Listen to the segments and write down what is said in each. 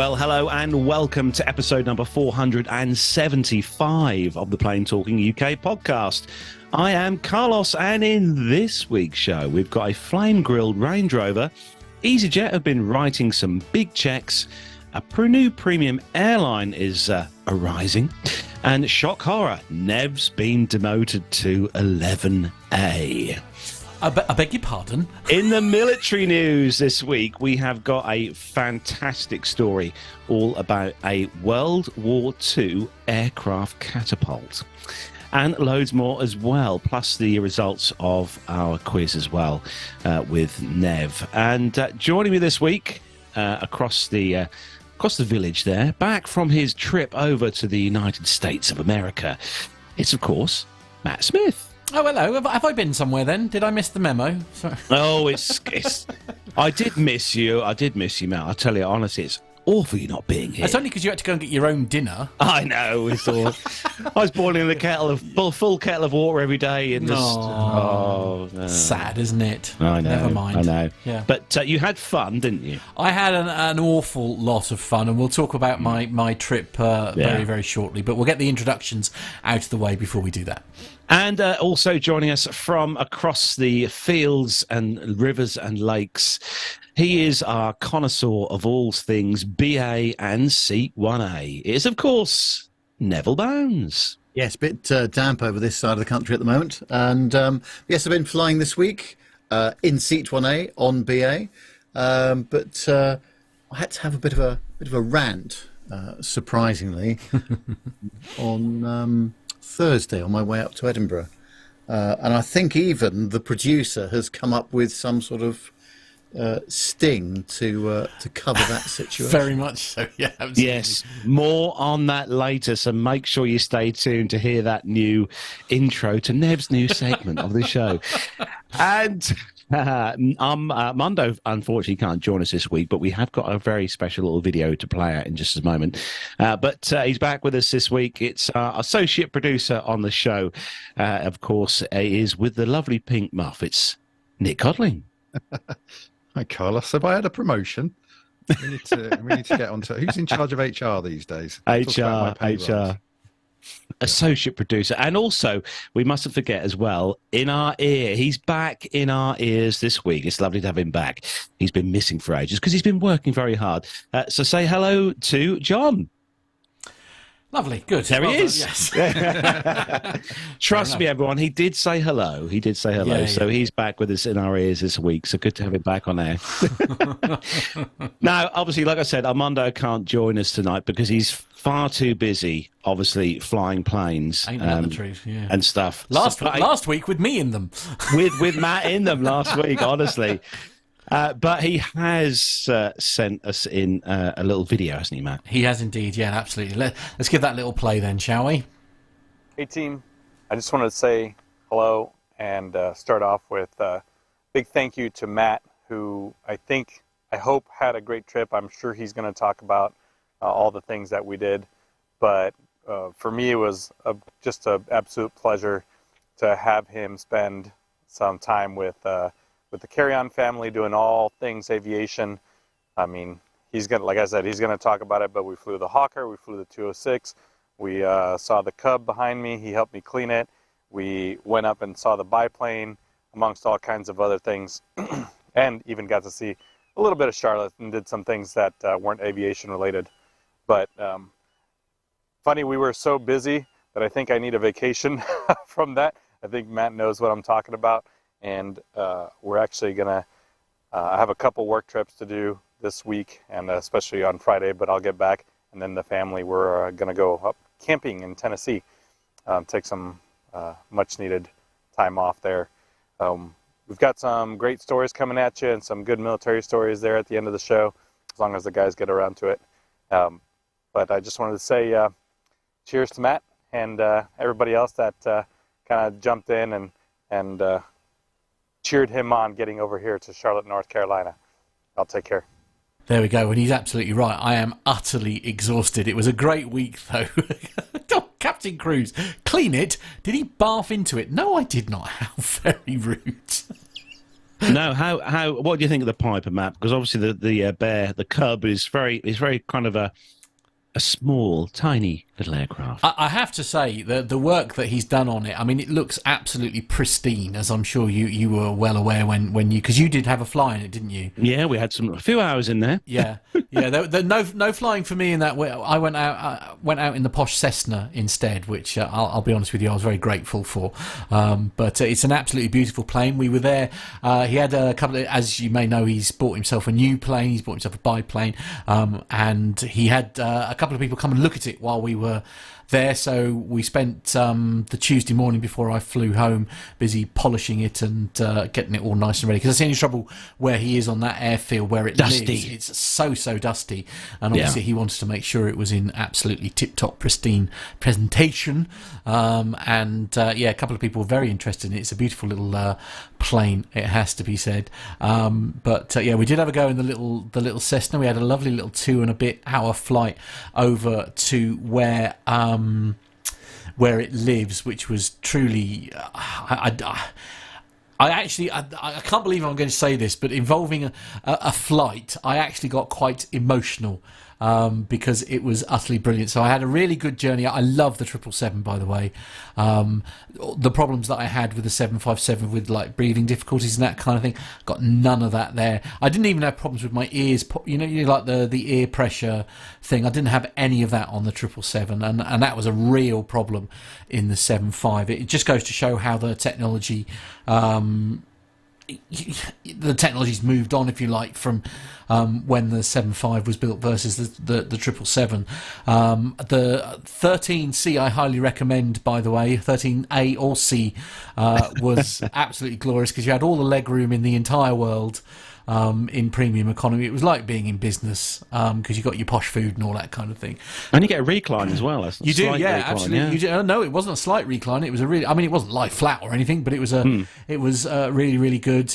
Well, hello and welcome to episode number 475 of the Plain Talking UK podcast. I am Carlos, and in this week's show, we've got a flame-grilled Range Rover. EasyJet have been writing some big checks. A new premium airline is arising. And shock horror, Nev's been demoted to 11A. I beg your pardon? In the military news this week, we have got a fantastic story all about a World War II aircraft catapult. And loads more as well, plus the results of our quiz as well with Nev. And joining me this week across the village there, back from his trip over to the United States of America, it's, of course, Matt Smith. Oh, hello. Have I been somewhere then? Did I miss the memo? Sorry. Oh, it's I did miss you, Matt. I tell you, honestly, it's awful you not being here. It's only because you had to go and get your own dinner. I know. It's all. I was boiling a full kettle of water every day. And no. Sad, isn't it? I know. Never mind. I know. Yeah. But you had fun, didn't you? I had an awful lot of fun, and we'll talk about my trip very, very shortly. But we'll get the introductions out of the way before we do that. And also joining us from across the fields and rivers and lakes, he is our connoisseur of all things BA and Seat 1A. It is, of course, Neville Bounds. Yes, a bit damp over this side of the country at the moment. And yes, I've been flying this week in Seat 1A on BA. But I had to have a bit of a rant, surprisingly, on Thursday on my way up to Edinburgh. And I think even the producer has come up with some sort of sting to cover that situation. Very much so, yeah. Absolutely. Yes, more on that later, so make sure you stay tuned to hear that new intro to Nev's new segment of the show. And Armando unfortunately can't join us this week, but we have got a very special little video to play out in just a moment. But he's back with us this week. It's our associate producer on the show, of course, is with the lovely pink muff. It's Nick Codling. Hi, Carlos. Have I had a promotion? We need to get on to who's in charge of HR these days. HR. Associate producer. And also, we mustn't forget as well, in our ear. He's back in our ears this week. It's lovely to have him back. He's been missing for ages because he's been working very hard. So say hello to John. Lovely, good. There he is. Yes. Trust me, everyone. He did say hello. Yeah, so he's back with us in our ears this week. So good to have him back on air. Now, obviously, like I said, Armando can't join us tonight because he's far too busy, obviously, flying planes. Ain't that the truth? Yeah. And stuff. Last week with me in them. with Matt in them last week, honestly. But he has sent us in a little video, hasn't he, Matt? He has indeed, yeah, absolutely. Let's give that little play then, shall we? Hey, team. I just wanted to say hello and start off with a big thank you to Matt, who I hope had a great trip. I'm sure he's going to talk about all the things that we did. But for me, it was just an absolute pleasure to have him spend some time with the Carry-On family, doing all things aviation. I mean, like I said, he's gonna talk about it, but we flew the Hawker, we flew the 206, we saw the Cub behind me, he helped me clean it, we went up and saw the biplane, amongst all kinds of other things, and even got to see a little bit of Charlotte and did some things that weren't aviation related. But funny, we were so busy that I think I need a vacation from that. I think Matt knows what I'm talking about. And we're actually going to have a couple work trips to do this week, and especially on Friday, but I'll get back. And then the family, we're going to go up camping in Tennessee, take some much-needed time off there. We've got some great stories coming at you and some good military stories there at the end of the show, as long as the guys get around to it. But I just wanted to say cheers to Matt and everybody else that kind of jumped in and cheered him on getting over here to Charlotte, North Carolina. I'll take care. There we go, and he's absolutely right. I am utterly exhausted. It was a great week, though. Captain Cruise, clean it. Did he barf into it? No, I did not. How very rude. No, what do you think of the Piper, Matt? Because obviously the bear, the cub, is very kind of a small, tiny little aircraft. I have to say the work that he's done on it. I mean, it looks absolutely pristine, as I'm sure you were well aware when you, because you did have a fly in it, didn't you? Yeah, we had a few hours in there. Yeah. No flying for me in that way. I went out in the posh Cessna instead, which I'll be honest with you, I was very grateful for. But it's an absolutely beautiful plane. We were there. He had a couple of, as you may know, he's bought himself a new plane. He's bought himself a biplane, and he had a couple of people come and look at it while we were there. So we spent the Tuesday morning before I flew home busy polishing it and getting it all nice and ready, because that's the only trouble where he is on that airfield where it dusty. lives. It's so dusty, and obviously he wanted to make sure it was in absolutely tip-top pristine presentation. A couple of people were very interested in it. It's a beautiful little plane, it has to be said. We did have a go in the little Cessna. We had a lovely little 2.5-hour flight over to where it lives, which was truly I can't believe I'm going to say this, but involving a flight, I actually got quite emotional because it was utterly brilliant. So I had a really good journey. I love the 777, by the way. The problems that I had with the 757 with like breathing difficulties and that kind of thing, got none of that there. I didn't even have problems with my ears, like the ear pressure thing. I didn't have any of that on the 777, and that was a real problem in the 75. It just goes to show how the technology technology's moved on, if you like, from when the 75 was built versus the 777. The 13C I highly recommend, by the way. 13A or C was absolutely glorious, because you had all the leg room in the entire world. In premium economy, it was like being in business, because you got your posh food and all that kind of thing. And you get a recline as well. You do, yeah, recline, absolutely. yeah. You do. No, it wasn't a slight recline. It was a really. I mean, it wasn't lie flat or anything, but it was really, really good.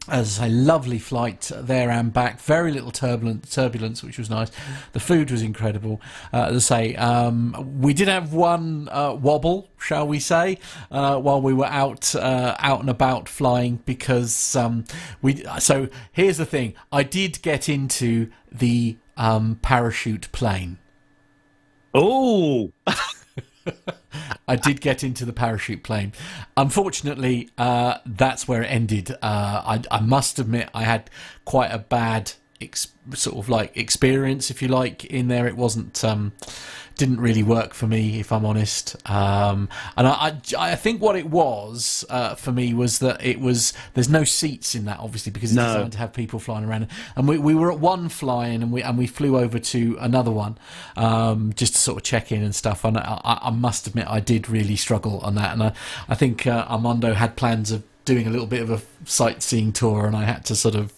As I say, lovely flight there and back. Very little turbulence, which was nice. The food was incredible. As I say, we did have one wobble, shall we say, while we were out and about flying, because So here's the thing: I did get into the parachute plane. Oh. I did get into the parachute plane. Unfortunately, that's where it ended. I must admit, I had quite a bad experience, if you like, in there. It wasn't didn't really work for me, if I'm honest. And I think what it was for me was that there's no seats in that, obviously, because it's designed to have people flying around. And we were at one flying, and we flew over to another one just to sort of check in and stuff. And I must admit, I did really struggle on that. And I think Armando had plans of doing a little bit of a sightseeing tour, and I had to sort of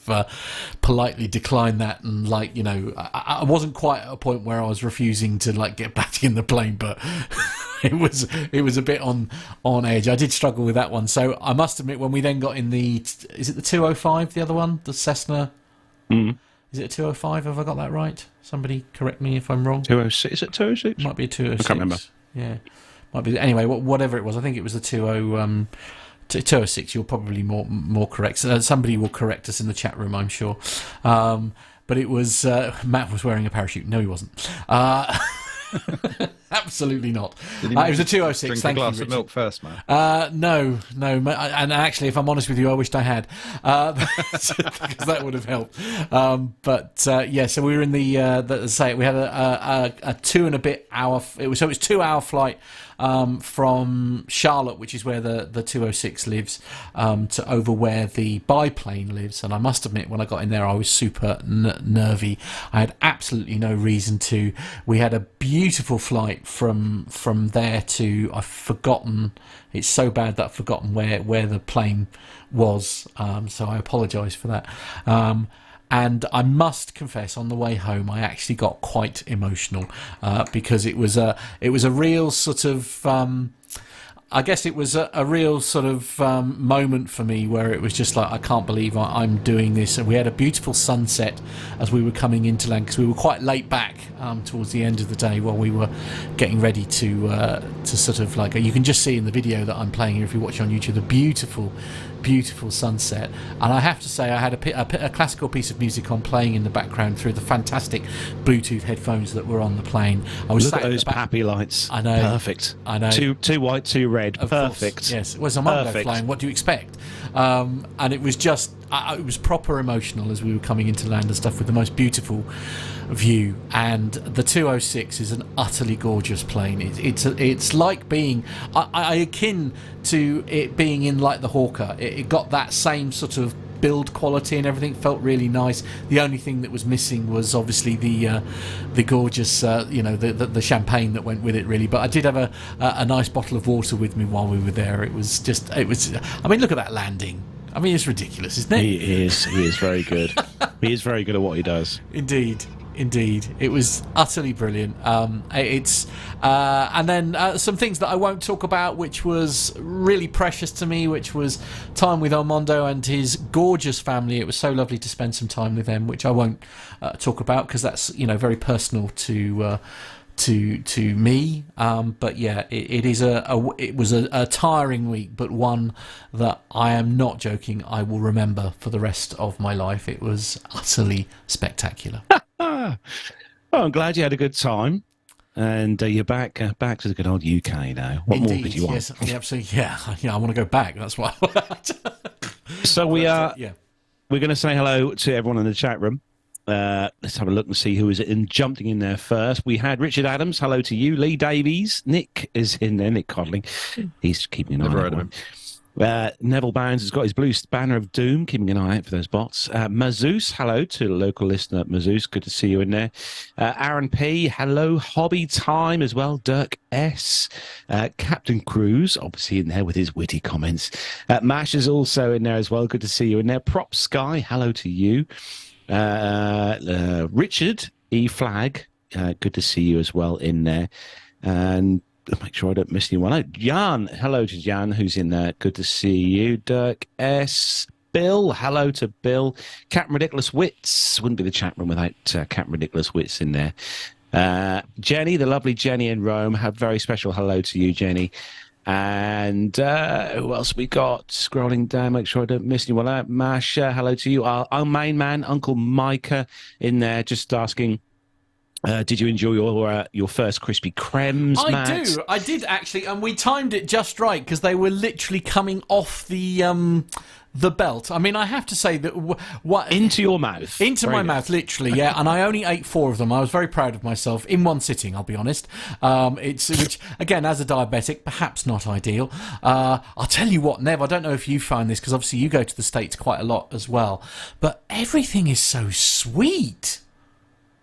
politely decline that, and I wasn't quite at a point where I was refusing to get back in the plane, but it was a bit on edge. I did struggle with that one. So I must admit, when we then got in is it the 205, the other one, the Cessna? Is it a 205? Have I got that right? Somebody correct me if I'm wrong. 206? Is it 206? Might be a 206. I can't remember. Yeah, might be. Anyway, whatever it was, I think it was the 206. You're probably more correct. Somebody will correct us in the chat room, I'm sure. But it was Matt was wearing a parachute. No, he wasn't. Absolutely not. Did It was a 206. Drink Thank a glass you, of Richard. milk first, man. No. And actually, if I'm honest with you, I wished I had, because that would have helped. So we were in we had a 2.5 hour. It was 2-hour flight from Charlotte, which is where the 206 lives, to over where the biplane lives. And I must admit, when I got in there, I was super nervy. I had absolutely no reason to. We had a beautiful flight from there to, I've forgotten. It's so bad that I've forgotten where the plane was. So I apologise for that. And I must confess, on the way home, I actually got quite emotional because it was a real sort of. I guess it was a real sort of moment for me where it was just like, I can't believe I'm doing this. And we had a beautiful sunset as we were coming into land, because we were quite late back towards the end of the day while we were getting ready to sort of like, you can just see in the video that I'm playing here if you watch on YouTube, the beautiful sunset. And I have to say, I had a classical piece of music on playing in the background through the fantastic Bluetooth headphones that were on the plane. I was Look at those pappy lights. I know. Perfect. I know. Two white, two red. Of Perfect. Course, yes, it was Armando flying. What do you expect? And it was just, it was proper emotional as we were coming into land and stuff, with the most beautiful view. And the 206 is an utterly gorgeous plane. It's like being, I akin to it being in like the Hawker. It got that same sort of build quality, and everything felt really nice. The only thing that was missing was obviously the gorgeous the champagne that went with it, really. But I did have a nice bottle of water with me while we were there. It was I mean, look at that landing. I mean, it's ridiculous, isn't it? He is very good. He is very good at what he does. Indeed, it was utterly brilliant. And then some things that I won't talk about, which was really precious to me, which was time with Armando and his gorgeous family. It was so lovely to spend some time with them, which I won't talk about because that's very personal to me. But yeah, it was a tiring week, but one that I am not joking, I will remember for the rest of my life. It was utterly spectacular. Well, I'm glad you had a good time, and you're back to the good old UK now. What Indeed, more could you want? Yes, absolutely. Yeah, I want to go back. That's why. So we're going to say hello to everyone in the chat room. Let's have a look and see who is jumping in there first. We had Richard Adams. Hello to you. Lee Davies. Nick is in there. Nick Codling. He's keeping an eye on him. Neville Bounds has got his blue banner of doom, keeping an eye out for those bots. Mazoos, hello to the local listener Mazoos, good to see you in there. Aaron P, hello. Hobby Time as well. Dirk S, Captain Cruz, obviously in there with his witty comments. Mash is also in there as well, good to see you in there. Prop Sky, hello to you. Richard E Flag, good to see you as well in there. And make sure I don't miss anyone out. Jan, hello to Jan, who's in there. Good to see you. Dirk S. Bill, hello to Bill. Captain Ridiculous Wits. Wouldn't be the chat room without Captain Ridiculous Wits in there. Jenny, the lovely Jenny in Rome. A very special hello to you, Jenny. And who else we got? Scrolling down, make sure I don't miss anyone out. Masha, hello to you. Our main man, Uncle Micah, in there, just asking, did you enjoy your first crispy cremes, Matt? I did actually, and we timed it just right because they were literally coming off the belt. I mean, I have to say that into your mouth, my mouth, literally, yeah. And I only ate 4 of them. I was very proud of myself in one sitting. I'll be honest. Which again, as a diabetic, perhaps not ideal. I'll tell you what, Nev. I don't know if you find this because obviously you go to the States quite a lot as well. But everything is so sweet.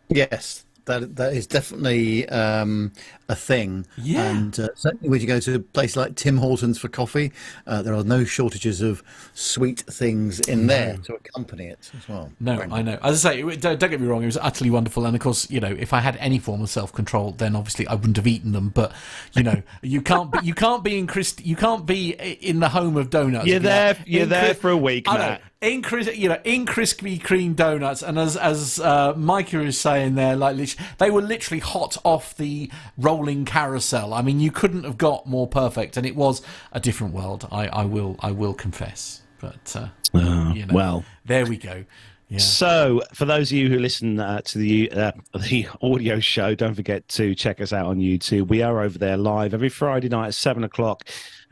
Yes. That is definitely a thing. Yeah. And certainly when you go to a place like Tim Hortons for coffee, there are no shortages of sweet things in there to accompany it as well. No, I know. As I say, don't get me wrong, it was utterly wonderful. And of course, if I had any form of self-control, then obviously I wouldn't have eaten them. But you can't be in the home of donuts. You're there for a week, Matt. In Krispy Kreme donuts, and as Micah is saying there, they were literally hot off the rolling carousel. I mean, you couldn't have got more perfect, and it was a different world. I will confess, but well, there we go. Yeah. So, for those of you who listen to the audio show, don't forget to check us out on YouTube. We are over there live every Friday night at 7:00.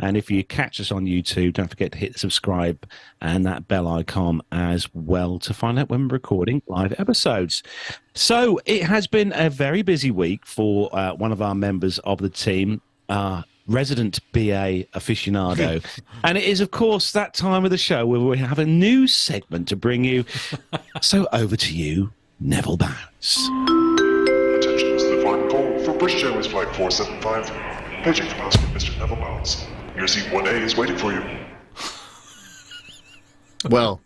And if you catch us on YouTube, don't forget to hit the subscribe and that bell icon as well to find out when we're recording live episodes. So it has been a very busy week for one of our members of the team, resident BA aficionado. And it is, of course, that time of the show where we have a new segment to bring you. So over to you, Neville Bounds. Attention, this is the final call for British Airways Flight 475. Paging from house with Mr. Neville Bounds. Your seat 1A is waiting for you. Well,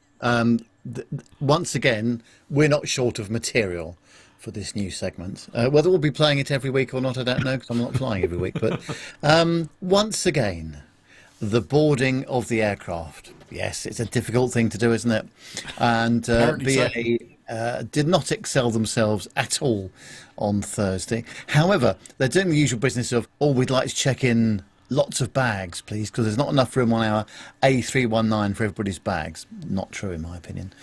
once again, we're not short of material for this new segment. Whether we'll be playing it every week or not, I don't know, because I'm not flying every week. But once again, the boarding of the aircraft. Yes, it's a difficult thing to do, isn't it? And BA did not excel themselves at all on Thursday. However, they're doing the usual business of, we'd like to check in lots of bags, please, because there's not enough room on our A319 for everybody's bags. Not true, in my opinion.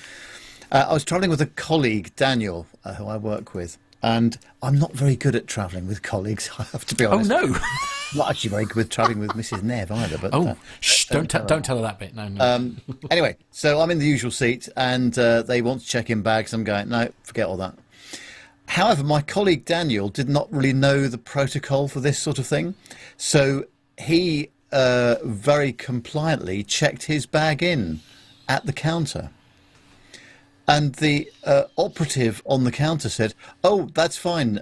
I was travelling with a colleague, Daniel, who I work with, and I'm not very good at travelling with colleagues, I have to be honest. Oh, no. Not actually very good with travelling with Mrs. Nev either. But don't tell her that bit. No. Anyway, so I'm in the usual seat, and they want to check in bags. I'm going, no, forget all that. However, my colleague Daniel did not really know the protocol for this sort of thing, so he very compliantly checked his bag in at the counter. And the operative on the counter said, "Oh, that's fine,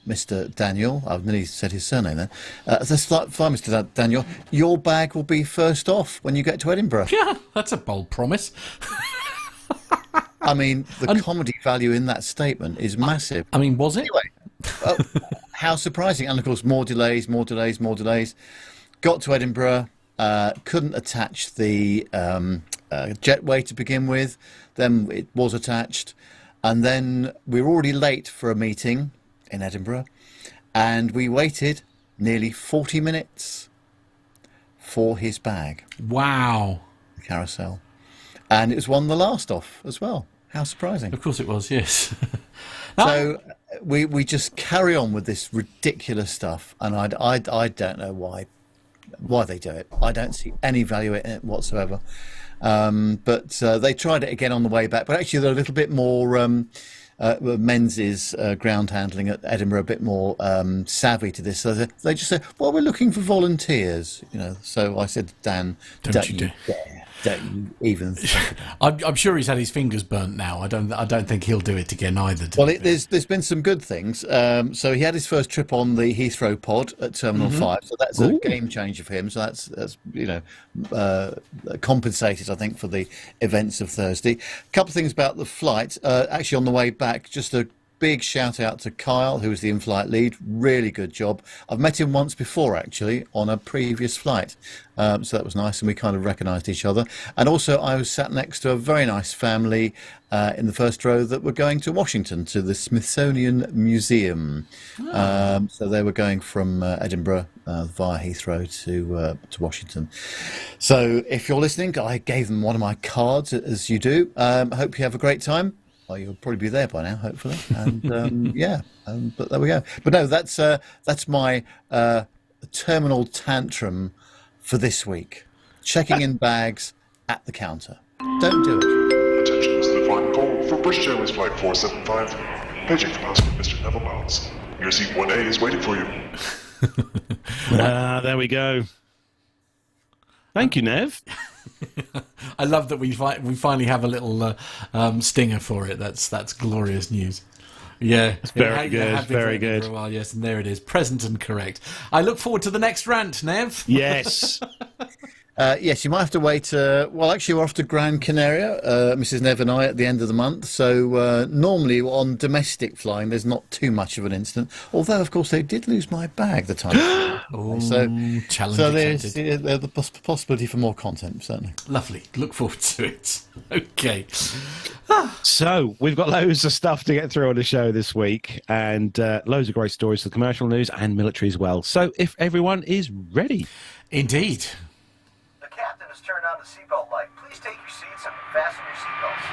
Mr. Daniel." I've nearly said his surname then. "That's fine, Mr. Daniel. Your bag will be first off when you get to Edinburgh." Yeah, that's a bold promise. I mean, the comedy value in that statement is massive. I mean, was it? Anyway, how surprising. And, of course, more delays. Got to Edinburgh, couldn't attach the jetway to begin with. Then it was attached. And then we were already late for a meeting in Edinburgh. And we waited nearly 40 minutes for his bag. Wow. The carousel. And it was one the last off as well. How surprising. Of course it was, yes. So we just carry on with this ridiculous stuff. And I don't know why they do it. I don't see any value in it whatsoever. But they tried it again on the way back. But actually, they're a little bit more Menzies ground handling at Edinburgh, a bit more savvy to this. So they just said, "Well, we're looking for volunteers." So I said, "Dan, don't you dare. Don't you even think about it." I'm sure he's had his fingers burnt now. I don't think he'll do it again either. Well, there's been some good things. So he had his first trip on the Heathrow pod at Terminal 5. So that's a game changer for him. So that's compensated, I think, for the events of Thursday. A couple of things about the flight. Actually, on the way back, just a big shout out to Kyle, who was the in-flight lead. Really good job. I've met him once before, actually, on a previous flight. So that was nice, and we kind of recognised each other. And also, I was sat next to a very nice family in the first row that were going to Washington, to the Smithsonian Museum. So they were going from Edinburgh via Heathrow to Washington. So if you're listening, I gave them one of my cards, as you do. I hope you have a great time. Well, you'll probably be there by now, hopefully. And but there we go. But no, that's my terminal tantrum for this week. Checking in bags at the counter. Don't do it. Attention, this is the final call for British Airways Flight 475. Paging for passenger Mr. Neville Bounds. Your seat 1A is waiting for you. There we go. Thank you, Nev. I love that we finally have a little stinger for it. That's glorious news. Yeah, it's very good. Very good. For a while, yes, and there it is, present and correct. I look forward to the next rant, Nev. Yes. Yes, you might have to wait. Well, actually, we're off to Gran Canaria, Mrs. Nev and I, at the end of the month. So normally on domestic flying, there's not too much of an incident. Although, of course, they did lose my bag the time. So there's the possibility for more content, certainly. Lovely. Look forward to it. Okay. So we've got loads of stuff to get through on the show this week, and loads of great stories for commercial news and military as well. So if everyone is ready. Indeed. Captain has turned on the seatbelt light. Please take your seats and fasten your seatbelts.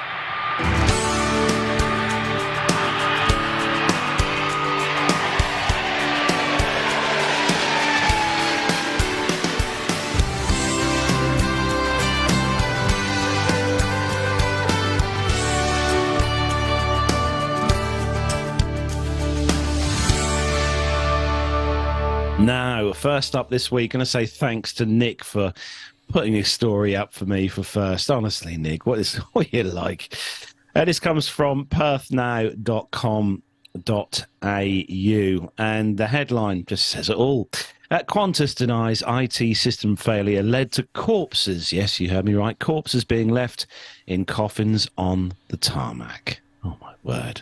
Now, first up this week, I'm going to say thanks to Nick for putting this story up for me for first. Honestly, Nick, what are you like? This comes from perthnow.com.au, and the headline just says it all. Qantas denies IT system failure led to corpses. Yes, you heard me right. Corpses being left in coffins on the tarmac. Oh, my word.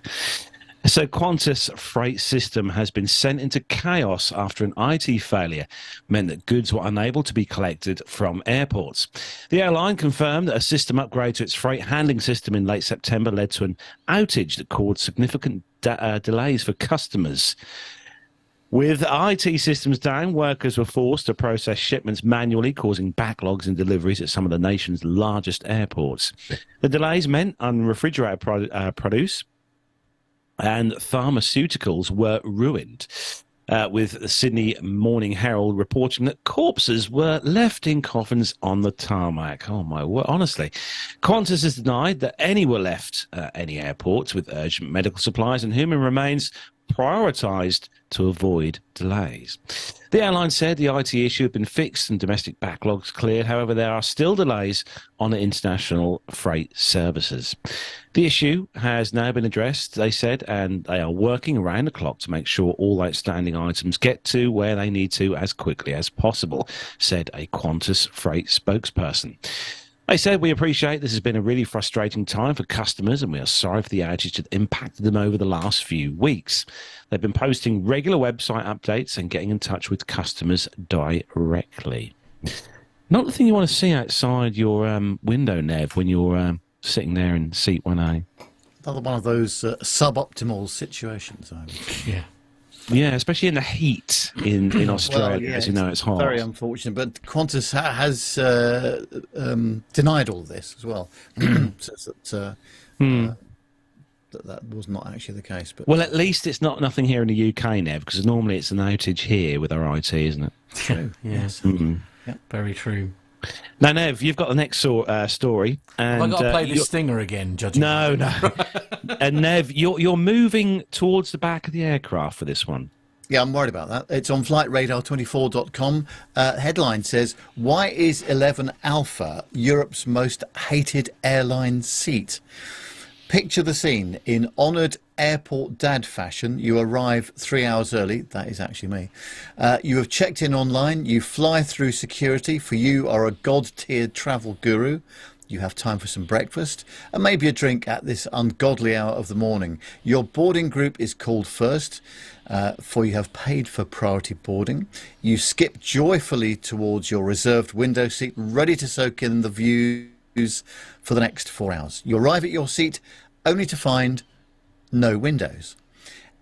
So Qantas freight system has been sent into chaos after an IT failure meant that goods were unable to be collected from airports. The airline confirmed that a system upgrade to its freight handling system in late September led to an outage that caused significant delays for customers. With IT systems down, workers were forced to process shipments manually, causing backlogs in deliveries at some of the nation's largest airports. The delays meant unrefrigerated produce and pharmaceuticals were ruined, with the Sydney Morning Herald reporting that corpses were left in coffins on the tarmac. Oh, my word, honestly. Qantas has denied that any were left at any airports with urgent medical supplies and human remains prioritised to avoid delays. The airline said the IT issue had been fixed and domestic backlogs cleared. However, there are still delays on international freight services. The issue has now been addressed, they said, and they are working around the clock to make sure all outstanding items get to where they need to as quickly as possible, said a Qantas freight spokesperson. They said, we appreciate this has been a really frustrating time for customers and we are sorry for the outage that impacted them over the last few weeks. They've been posting regular website updates and getting in touch with customers directly. Not the thing you want to see outside your window, Nev, when you're sitting there in seat 1A. Another one of those suboptimal situations, I would. Yeah. Yeah, especially in the heat in Australia, Well, yeah, as you know, it's hot. Very unfortunate, but Qantas has denied all this as well. Says that was not actually the case. But Well, at least it's nothing here in the UK, Nev, because normally it's an outage here with our IT, isn't it? true. Yes. Very true. Now, Nev, you've got the next story. And, Have I got to play this stinger again, judging? No. And Nev, you're moving towards the back of the aircraft for this one. Yeah, I'm worried about that. It's on flightradar24.com. Headline says, why is 11 Alpha Europe's most hated airline seat? Picture the scene. In honoured airport dad fashion, you arrive 3 hours early. That is actually me. You have checked in online. You fly through security, for you are a god-tiered travel guru. You have time for some breakfast and maybe a drink at this ungodly hour of the morning. Your boarding group is called first, for you have paid for priority boarding. You skip joyfully towards your reserved window seat, ready to soak in the views for the next 4 hours. You arrive at your seat only to find no windows.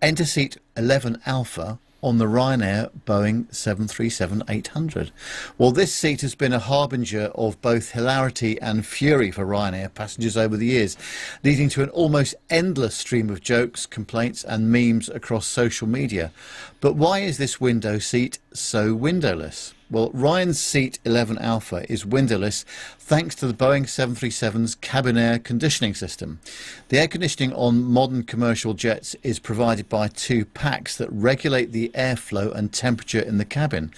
Enter seat 11 Alpha on the Ryanair Boeing 737-800. Well, this seat has been a harbinger of both hilarity and fury for Ryanair passengers over the years, leading to an almost endless stream of jokes, complaints and memes across social media. But why is this window seat so windowless? Well, Ryan's seat 11 Alpha is windowless thanks to the Boeing 737's cabin air conditioning system. The air conditioning on modern commercial jets is provided by two packs that regulate the airflow and temperature in the cabin.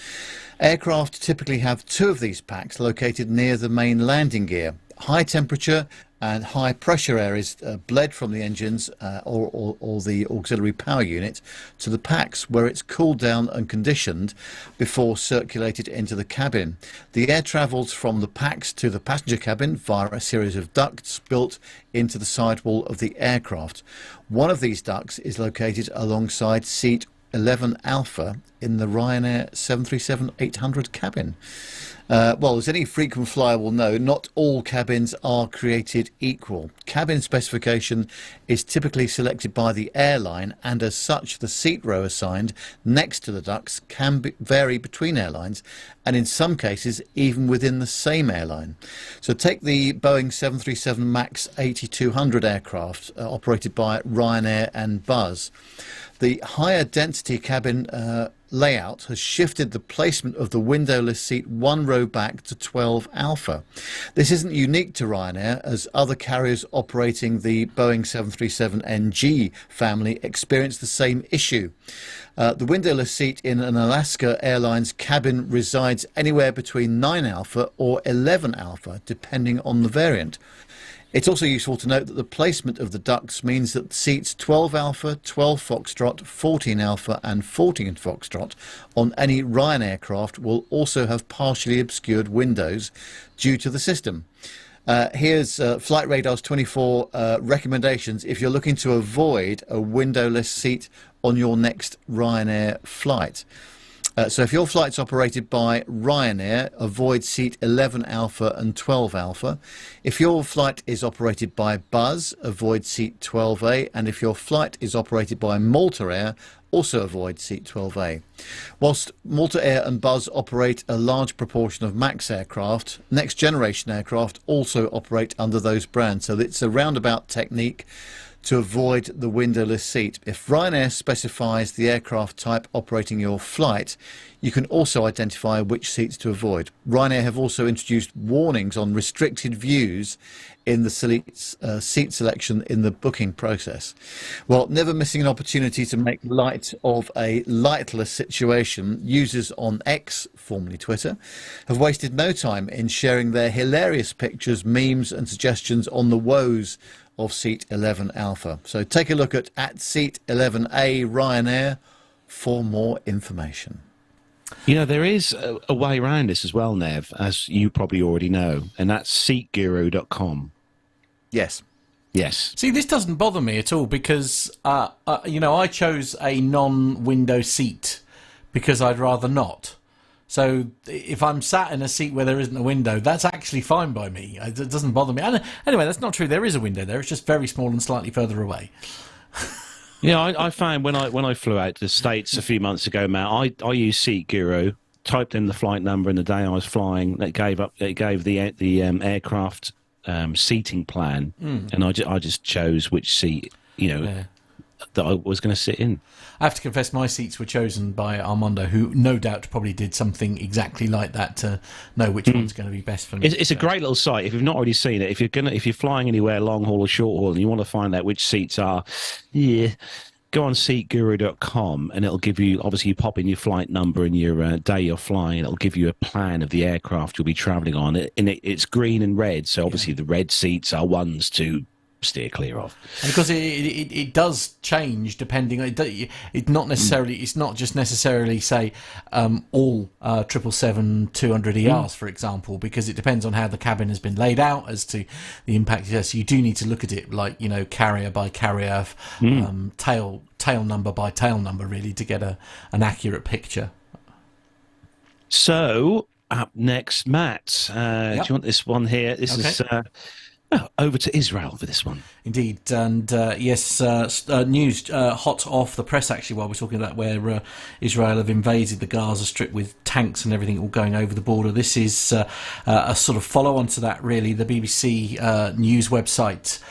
Aircraft typically have two of these packs located near the main landing gear. High temperature and high pressure air is bled from the engines or the auxiliary power unit to the packs, where it's cooled down and conditioned before circulated into the cabin. The air travels from the packs to the passenger cabin via a series of ducts built into the sidewall of the aircraft. One of these ducts is located alongside seat 11 Alpha in the Ryanair 737-800 cabin. Well, as any frequent flyer will know, not all cabins are created equal. Cabin specification is typically selected by the airline, and as such, the seat row assigned next to the ducts can vary between airlines, and in some cases, even within the same airline. So take the Boeing 737 MAX 8200 aircraft operated by Ryanair and Buzz. The higher density cabin layout has shifted the placement of the windowless seat one row back to 12 Alpha. This isn't unique to Ryanair, as other carriers operating the Boeing 737NG family experience the same issue. The windowless seat in an Alaska Airlines cabin resides anywhere between 9 Alpha or 11 Alpha, depending on the variant. It's also useful to note that the placement of the ducts means that seats 12 Alpha, 12 Foxtrot, 14 Alpha and 14 Foxtrot on any Ryanair aircraft will also have partially obscured windows due to the system. Here's Flight Radar's 24 recommendations if you're looking to avoid a windowless seat on your next Ryanair flight. So if your flight's operated by Ryanair, avoid seat 11 Alpha and 12 Alpha. If your flight is operated by Buzz, avoid seat 12A. And if your flight is operated by Malta Air, also avoid seat 12A. Whilst Malta Air and Buzz operate a large proportion of MAX aircraft, next generation aircraft also operate under those brands. So it's a roundabout technique to avoid the windowless seat. If Ryanair specifies the aircraft type operating your flight, you can also identify which seats to avoid. Ryanair have also introduced warnings on restricted views in the seat selection in the booking process. Well, never missing an opportunity to make light of a lightless situation, users on X, formerly Twitter, have wasted no time in sharing their hilarious pictures, memes and suggestions on the woes of seat 11 Alpha. So take a look at seat 11A Ryanair for more information. You know, there is a way around this as well, Nev, as you probably already know, and that's seatguru.com. Yes. Yes. See, this doesn't bother me at all because, I chose a non-window seat because I'd rather not. So if I'm sat in a seat where there isn't a window, that's actually fine by me. It doesn't bother me. And anyway, that's not true. There is a window there. It's just very small and slightly further away. Yeah, I found when I flew out to the States a few months ago, Matt, I used Seat Guru, typed in the flight number and the day I was flying. It gave the aircraft seating plan, and I just chose which seat that I was going to sit in. I have to confess, my seats were chosen by Armando, who no doubt probably did something exactly like that to know which one's going to be best for me. It's a great little site. If you've not already seen it, if you're flying anywhere long haul or short haul, and you want to find out which seats are, go on seatguru.com, and it'll give you. Obviously, you pop in your flight number and your day you're flying, and it'll give you a plan of the aircraft you'll be travelling on. It's green and red, so obviously the red seats are ones to steer clear of. And because it does change depending. It's not just necessarily say all 777-200 ERs, for example, because it depends on how the cabin has been laid out as to the impact. So you do need to look at it like carrier by carrier, tail number by tail number, really, to get an accurate picture. So up next, Matt, do you want this one here? This is. Over to Israel for this one. Indeed, and yes, news hot off the press actually while we're talking about where Israel have invaded the Gaza Strip with tanks and everything all going over the border. This is a sort of follow-on to that, really. The BBC news website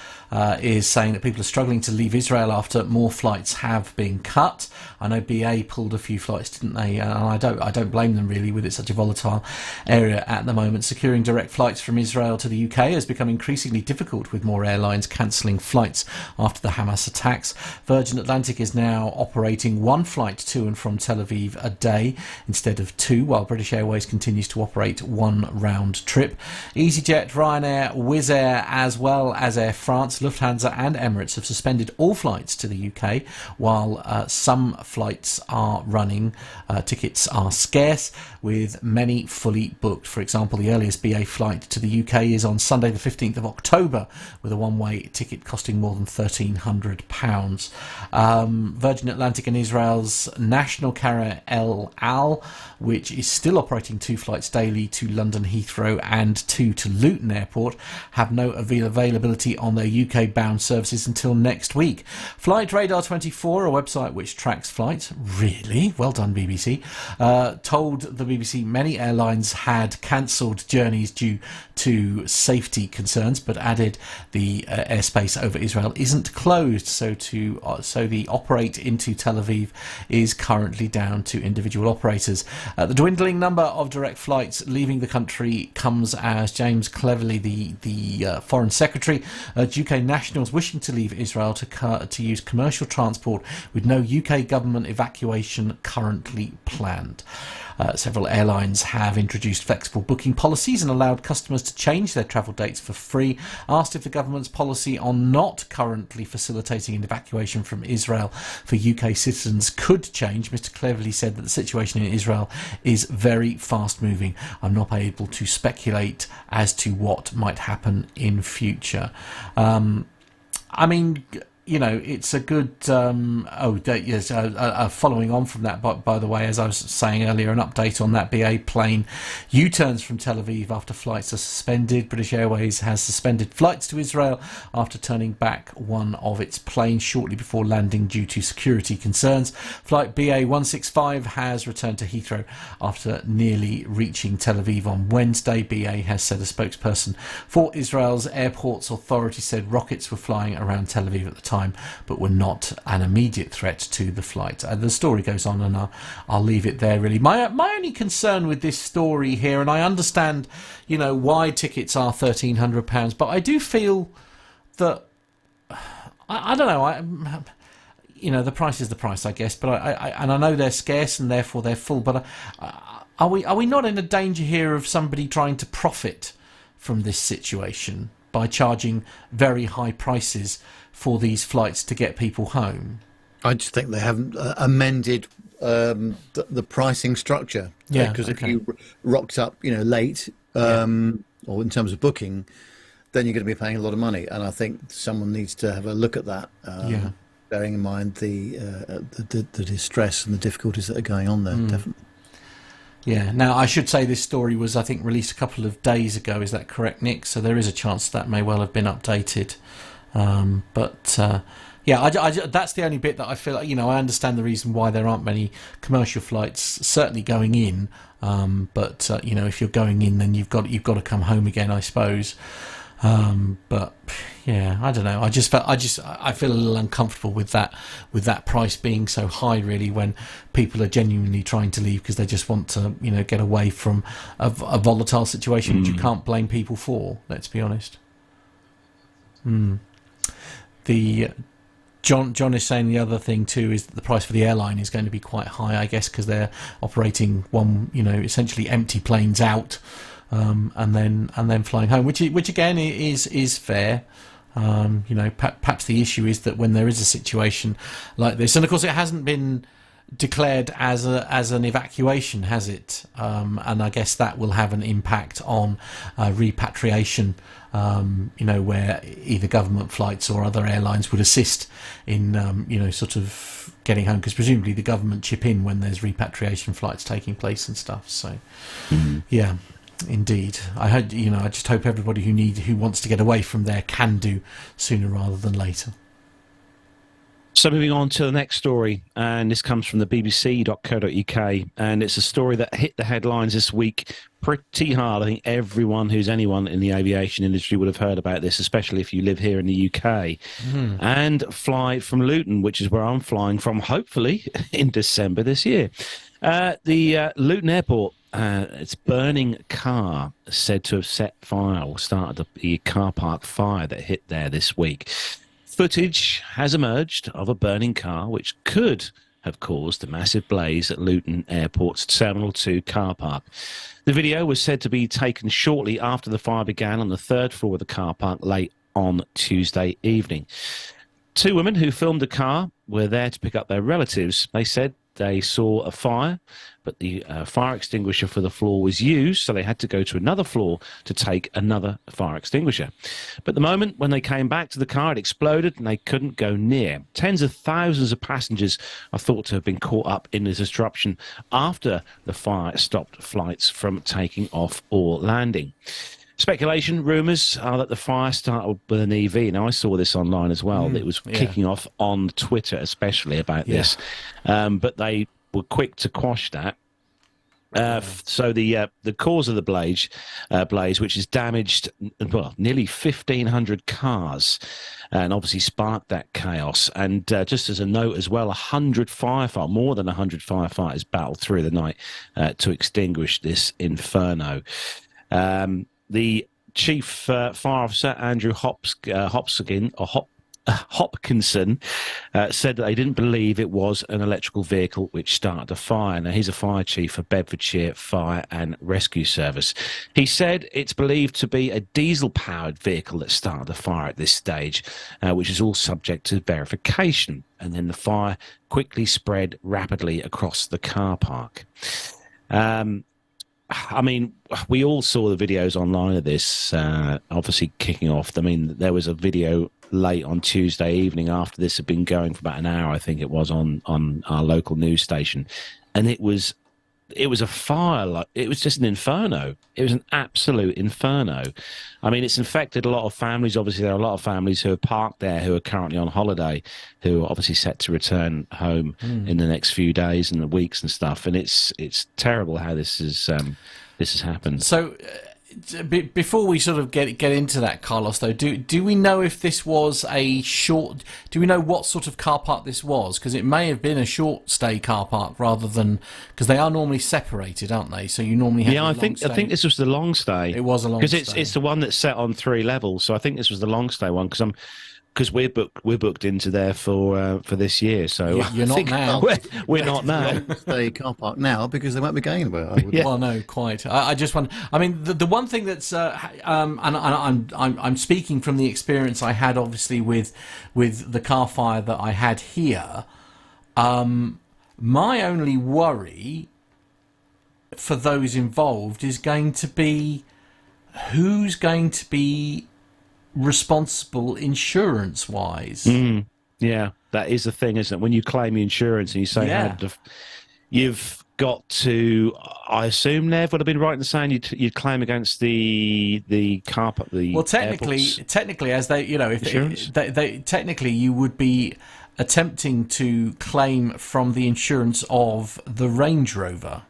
is saying that people are struggling to leave Israel after more flights have been cut. I know BA pulled a few flights, didn't they? And I don't blame them, really, with it such a volatile area at the moment. Securing direct flights from Israel to the UK has become increasingly difficult, with more airlines cancelling flights after the Hamas attacks. Virgin Atlantic is now operating one flight to and from Tel Aviv a day instead of two, while British Airways continues to operate one round trip. EasyJet, Ryanair, Wizz Air, as well as Air France, Lufthansa and Emirates have suspended all flights to the UK, while some flights are running. Tickets are scarce, with many fully booked. For example, the earliest BA flight to the UK is on Sunday the 15th of October, with a one-way ticket costing more than £1,300. Virgin Atlantic and Israel's national carrier El Al, which is still operating two flights daily to London Heathrow and two to Luton Airport, have no availability on their UK-bound services until next week. Flight Radar 24, a website which tracks flights, really well done BBC, told the BBC many airlines had cancelled journeys due to safety concerns, but added the airspace over Israel isn't closed, so the operate into Tel Aviv is currently down to individual operators. The dwindling number of direct flights leaving the country comes as James Cleverly, the Foreign Secretary, urged UK UK nationals wishing to leave Israel to use commercial transport with no UK government evacuation currently planned. Several airlines have introduced flexible booking policies and allowed customers to change their travel dates for free. Asked if the government's policy on not currently facilitating an evacuation from Israel for UK citizens could change, Mr. Cleverly said that the situation in Israel is very fast moving. I'm not able to speculate as to what might happen in future. I mean, you know, it's a good following on from that, by the way, as I was saying earlier, an update on that BA plane U-turns from Tel Aviv after flights are suspended. British Airways has suspended flights to Israel after turning back one of its planes shortly before landing due to security concerns. Flight BA 165 has returned to Heathrow after nearly reaching Tel Aviv on Wednesday. BA has said a spokesperson for Israel's airports authority said rockets were flying around Tel Aviv at the time, but were not an immediate threat to the flight. The story goes on, and I'll leave it there, really. My only concern with this story here, and I understand, you know, why tickets are £1,300, but I do feel that, I don't know, you know, the price is the price, I guess, but I know they're scarce and therefore they're full, but are we not in a danger here of somebody trying to profit from this situation by charging very high prices for these flights to get people home? I just think they haven't amended the pricing structure. Yeah, because okay. if you rocked up, you know, late, or in terms of booking, then you're going to be paying a lot of money. And I think someone needs to have a look at that, bearing in mind the distress and the difficulties that are going on there. Definitely. Yeah. Now, I should say this story was, I think, released a couple of days ago. Is that correct, Nick? So there is a chance that may well have been updated. That's the only bit that I feel like, you know, I understand the reason why there aren't many commercial flights certainly going in. You know, if you're going in, then you've got to come home again, I suppose. But yeah, I don't know. I feel a little uncomfortable with that price being so high, really, when people are genuinely trying to leave because they just want to, you know, get away from a volatile situation, which you can't blame people for. Let's be honest. John is saying the other thing too is that the price for the airline is going to be quite high, I guess, because they're operating one, you know, essentially empty planes out, and then flying home, which again is fair. You know, perhaps the issue is that when there is a situation like this, and of course it hasn't been declared as an evacuation, has it? And I guess that will have an impact on repatriation. You know, where either government flights or other airlines would assist in, you know, sort of getting home, because presumably the government chip in when there's repatriation flights taking place and stuff. So, yeah, indeed. I just hope everybody who wants to get away from there can do sooner rather than later. So moving on to the next story, and this comes from the bbc.co.uk, and it's a story that hit the headlines this week pretty hard. I think anyone in the aviation industry would have heard about this, especially if you live here in the UK and fly from Luton, which is where I'm flying from, hopefully in December this year. The Luton Airport, its burning car said to have set fire or started the car park fire that hit there this week. Footage has emerged of a burning car which could have caused a massive blaze at Luton Airport's Terminal 2 car park. The video was said to be taken shortly after the fire began on the third floor of the car park late on Tuesday evening. Two women who filmed the car were there to pick up their relatives. They said they saw a fire, but the fire extinguisher for the floor was used, so they had to go to another floor to take another fire extinguisher. But the moment when they came back to the car, it exploded and they couldn't go near. Tens of thousands of passengers are thought to have been caught up in this disruption after the fire stopped flights from taking off or landing. Speculation, rumours are that the fire started with an EV. Now, I saw this online as well. It was kicking off on Twitter, especially about this. But they were quick to quash that. So the cause of the blaze, which has damaged nearly 1,500 cars, and obviously sparked that chaos. And just as a note as well, more than 100 firefighters battled through the night to extinguish this inferno. The Chief Fire Officer Andrew Hopkinson said that they didn't believe it was an electrical vehicle which started a fire. Now, he's a fire chief for Bedfordshire Fire and Rescue Service. He said it's believed to be a diesel-powered vehicle that started the fire at this stage, which is all subject to verification. And then the fire quickly spread rapidly across the car park. I mean, we all saw the videos online of this, obviously kicking off. I mean, there was a video late on Tuesday evening after this had been going for about an hour, I think it was, on our local news station. And it was a fire, like it was just an inferno. It was an absolute inferno. I mean, it's infected a lot of families. Obviously, there are a lot of families who are parked there who are currently on holiday, who are obviously set to return home in the next few days and the weeks and stuff. And it's terrible how this has happened. So, before we sort of get into that, Carlos, though, do we know if this was a short? Do we know what sort of car park this was? Because it may have been a short stay car park rather than, because they are normally separated, aren't they? So you normally have. Yeah, I think this was the long stay. It was a long stay because it's the one that's set on 3 levels. So I think this was the long stay one because we're booked into there for this year. So you're not now. We're not now. Stay car park now because they won't be going anywhere. I would. Yeah. Well, no, quite. I just want. I mean, the one thing that's and I'm speaking from the experience I had, obviously with the car fire that I had here. My only worry for those involved is going to be who's going to be responsible insurance-wise. Yeah, that is the thing, isn't it? When you claim insurance and you say you've got to, I assume, Nev would have been right in saying you'd claim against the car park. Well, technically, as they, if they technically you would be attempting to claim from the insurance of the Range Rover.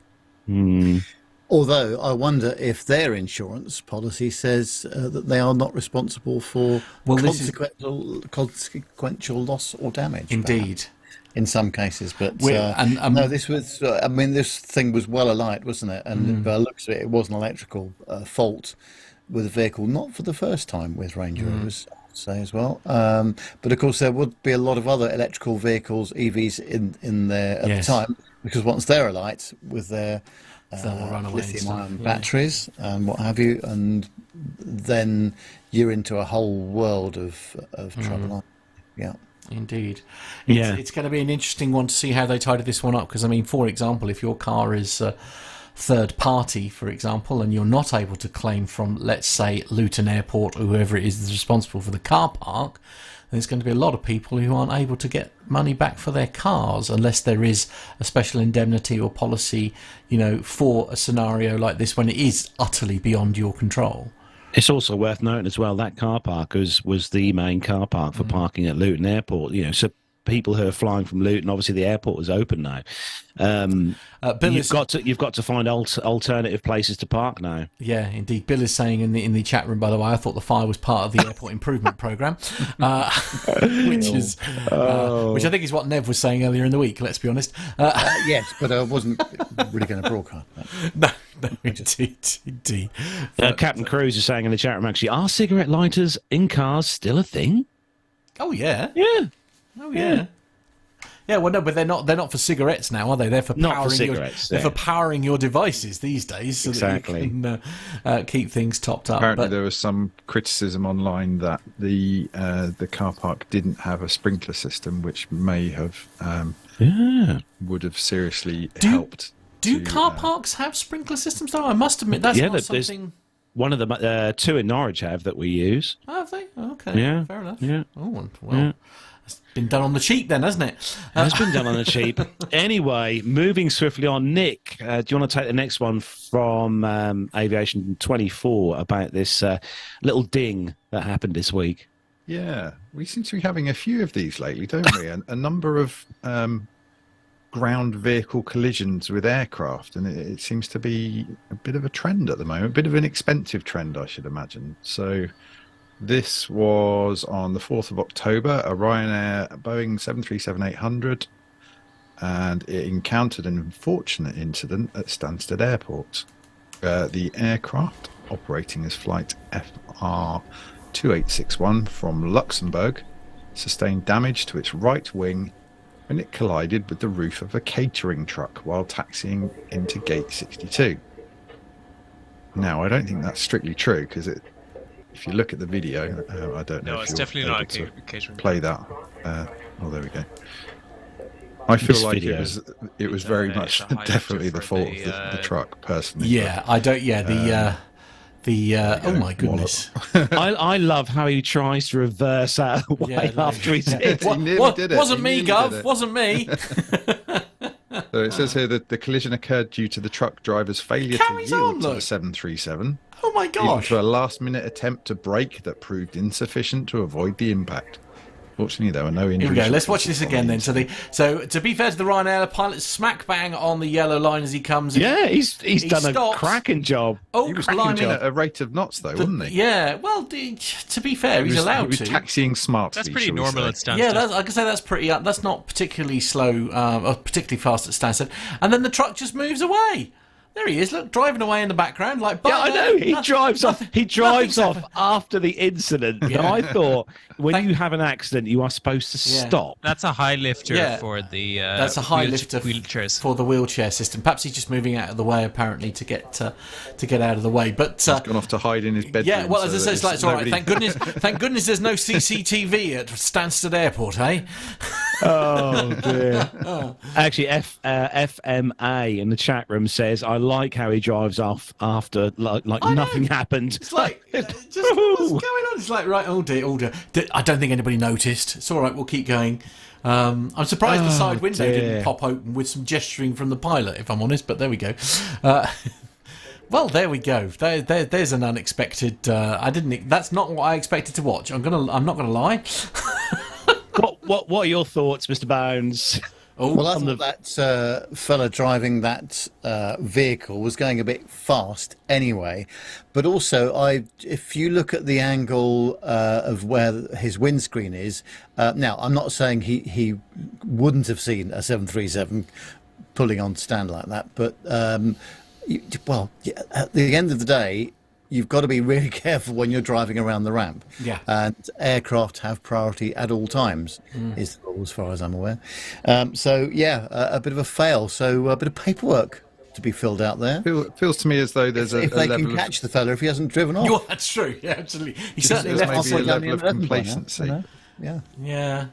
Although I wonder if their insurance policy says that they are not responsible for consequential loss or damage. Indeed. Perhaps, in some cases, but no, this was. I mean, this thing was well alight, wasn't it? And by the looks of it, it was an electrical fault with a vehicle, not for the first time with Range Rovers, I would say as well. But of course, there would be a lot of other electrical vehicles, EVs, in there at the time, because once they're alight with their lithium-ion batteries and what have you, and then you're into a whole world of trouble. Yeah, indeed. It's going to be an interesting one to see how they tidy this one up, because I mean, for example, if your car is third party, for example, and you're not able to claim from, let's say, Luton Airport or whoever it is that's responsible for the car park, there's going to be a lot of people who aren't able to get money back for their cars unless there is a special indemnity or policy, for a scenario like this when it is utterly beyond your control. It's also worth noting as well that car park was the main car park for parking at Luton Airport. So people who are flying from Luton, obviously the airport is open now. You've got to find alternative places to park now. Yeah, indeed. Bill is saying in the chat room, by the way, I thought the fire was part of the airport improvement program, which I think is what Nev was saying earlier in the week. Let's be honest. Yes, but I wasn't really going to broadcast that. No, indeed. Captain Cruz is saying in the chat room, actually, are cigarette lighters in cars still a thing? Oh yeah. Yeah. Oh yeah. Yeah, well, no, but they're not for cigarettes now, are they? They're for powering your devices these days, so that you can keep things topped up. Apparently, there was some criticism online that the car park didn't have a sprinkler system, which may have would have seriously helped. Do car parks have sprinkler systems? Though I must admit that's not something. One of the 2 in Norwich have that we use. Oh, have they? Okay. Yeah. Fair enough. Yeah. Oh well. Yeah. It's been done on the cheap then, hasn't it? It's been done on the cheap. Anyway, moving swiftly on, Nick, do you want to take the next one from Aviation 24 about this little ding that happened this week? Yeah, we seem to be having a few of these lately, don't we? A number of ground vehicle collisions with aircraft, and it seems to be a bit of a trend at the moment, a bit of an expensive trend, I should imagine. So this was on the 4th of October, a Ryanair Boeing 737-800, and it encountered an unfortunate incident at Stansted Airport. The aircraft operating as flight FR2861 from Luxembourg, sustained damage to its right wing when it collided with the roof of a catering truck while taxiing into Gate 62. Now, I don't think that's strictly true, because if you look at the video, I don't know No, if it's you're definitely not able a to catering. play that. Oh, there we go. I feel This like video. it was very It's much a high definitely the lifter fault for of the the, truck, personally. Yeah, I don't. Yeah, oh my goodness. I love how he tries to reverse out of the way Yeah, no. after he's hit. He nearly did it. Wasn't He me, nearly did Gov. it. Wasn't me. So it says here that the collision occurred due to the truck driver's failure to Carries yield on, to look. the 737, Oh my leading gosh. to a last-minute attempt to brake that proved insufficient to avoid the impact. Fortunately, there were no injuries. Here we go. Let's watch this reported again on then. the So to be fair to the Ryanair pilot, smack bang on the yellow line as he comes. Yeah, he's done stops. a cracking job. Oh, He was climbing. climbing at a rate of knots, though, wasn't he? Yeah. Well, to be fair, he's allowed He was to. taxiing smartly. That's pretty shall we normal say. at Stansted. Yeah, I can say that's pretty. That's not particularly slow or particularly fast at Stansted. And then the truck just moves away. There he is. Look, driving away in the background, like. Yeah, I know. He drives off. He drives off nothing's after the incident. Yeah. And I thought, when you have an accident, you are supposed to Yeah. stop. That's a high lifter Yeah. for the That's a high lifter wheelchairs. for the wheelchair system. Perhaps he's just moving out of the way, apparently, to get out of the way. But He's gone off to hide in his bedroom. yeah, well, as so I that said, it's like it's all right. nobody- Thank goodness, there's no CCTV at Stansted Airport, eh? Oh dear. Actually, FMA in the chat room says, "I like how he drives off after like I know. nothing happened." It's like, just what's going on? It's like, right, oh dear. I don't think anybody noticed. It's all right, we'll keep going. I'm surprised the side window dear. didn't pop open with some gesturing from the pilot, if I'm honest, but there we go. Well, there we go. There's an unexpected. That's not what I expected to watch. I'm not gonna lie. What are your thoughts, Mr. Bones? Well, I thought that fella driving that vehicle was going a bit fast anyway. But also, if you look at the angle of where his windscreen is, now, I'm not saying he wouldn't have seen a 737 pulling on stand like that, but, at the end of the day, you've got to be really careful when you're driving around the ramp. Yeah. And aircraft have priority at all times, is the rule as far as I'm aware. So, yeah, a bit of a fail. So a bit of paperwork to be filled out there. Feels to me as though there's If a they level can of catch the fella if he hasn't driven off. Well, that's true. Yeah, absolutely. He certainly there's left. maybe a halfway down level the of M11 by now, complacency. you know? Yeah. Yeah.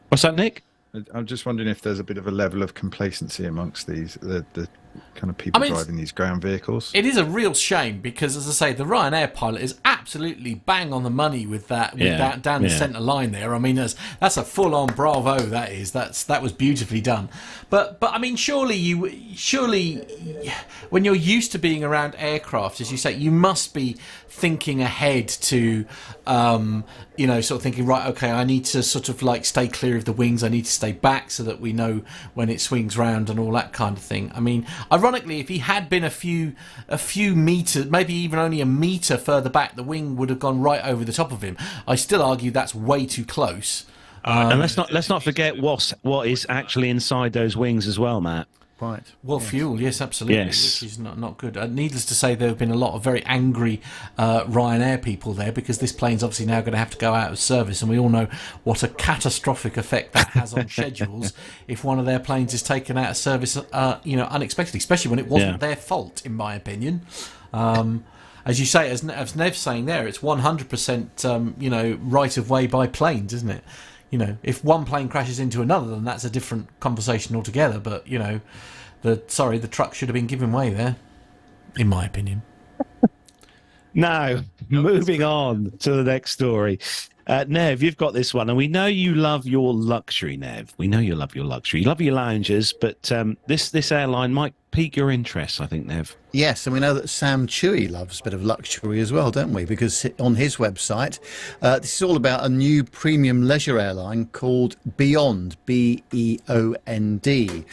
What's that, Nick? I'm just wondering if there's a bit of a level of complacency amongst the kind of people driving these ground vehicles. It is a real shame because, as I say, the Ryanair pilot is absolutely bang on the money with that, down the centre line there. I mean, that's a full-on bravo. That is. That was beautifully done. But I mean, surely when you're used to being around aircraft, as you say, you must be thinking ahead to, sort of thinking, right, okay, I need to sort of like stay clear of the wings. I need to stay back so that we know when it swings round and all that kind of thing. I mean, ironically, if he had been a few meters, maybe even only a metre further back, the wing would have gone right over the top of him. I still argue that's way too close. And let's not forget what is actually inside those wings as well, Matt. Right. Well, fuel, yes, absolutely, Yes. which is not good. Needless to say, there have been a lot of very angry Ryanair people there because this plane's obviously now going to have to go out of service, and we all know what a catastrophic effect that has on schedules if one of their planes is taken out of service, unexpectedly, especially when it wasn't their fault, in my opinion. As you say, as Nev's saying there, it's 100%, right of way by planes, isn't it? You know, if one plane crashes into another, then that's a different conversation altogether. But the truck should have been given way there, in my opinion. Now, moving on to the next story. Nev, you've got this one, and we know you love your luxury, Nev. We know you love your luxury. You love your loungers, but this airline might pique your interest, I think, Nev. Yes, and we know that Sam Chewy loves a bit of luxury as well, don't we? Because on his website, this is all about a new premium leisure airline called Beyond, B-E-O-N-D.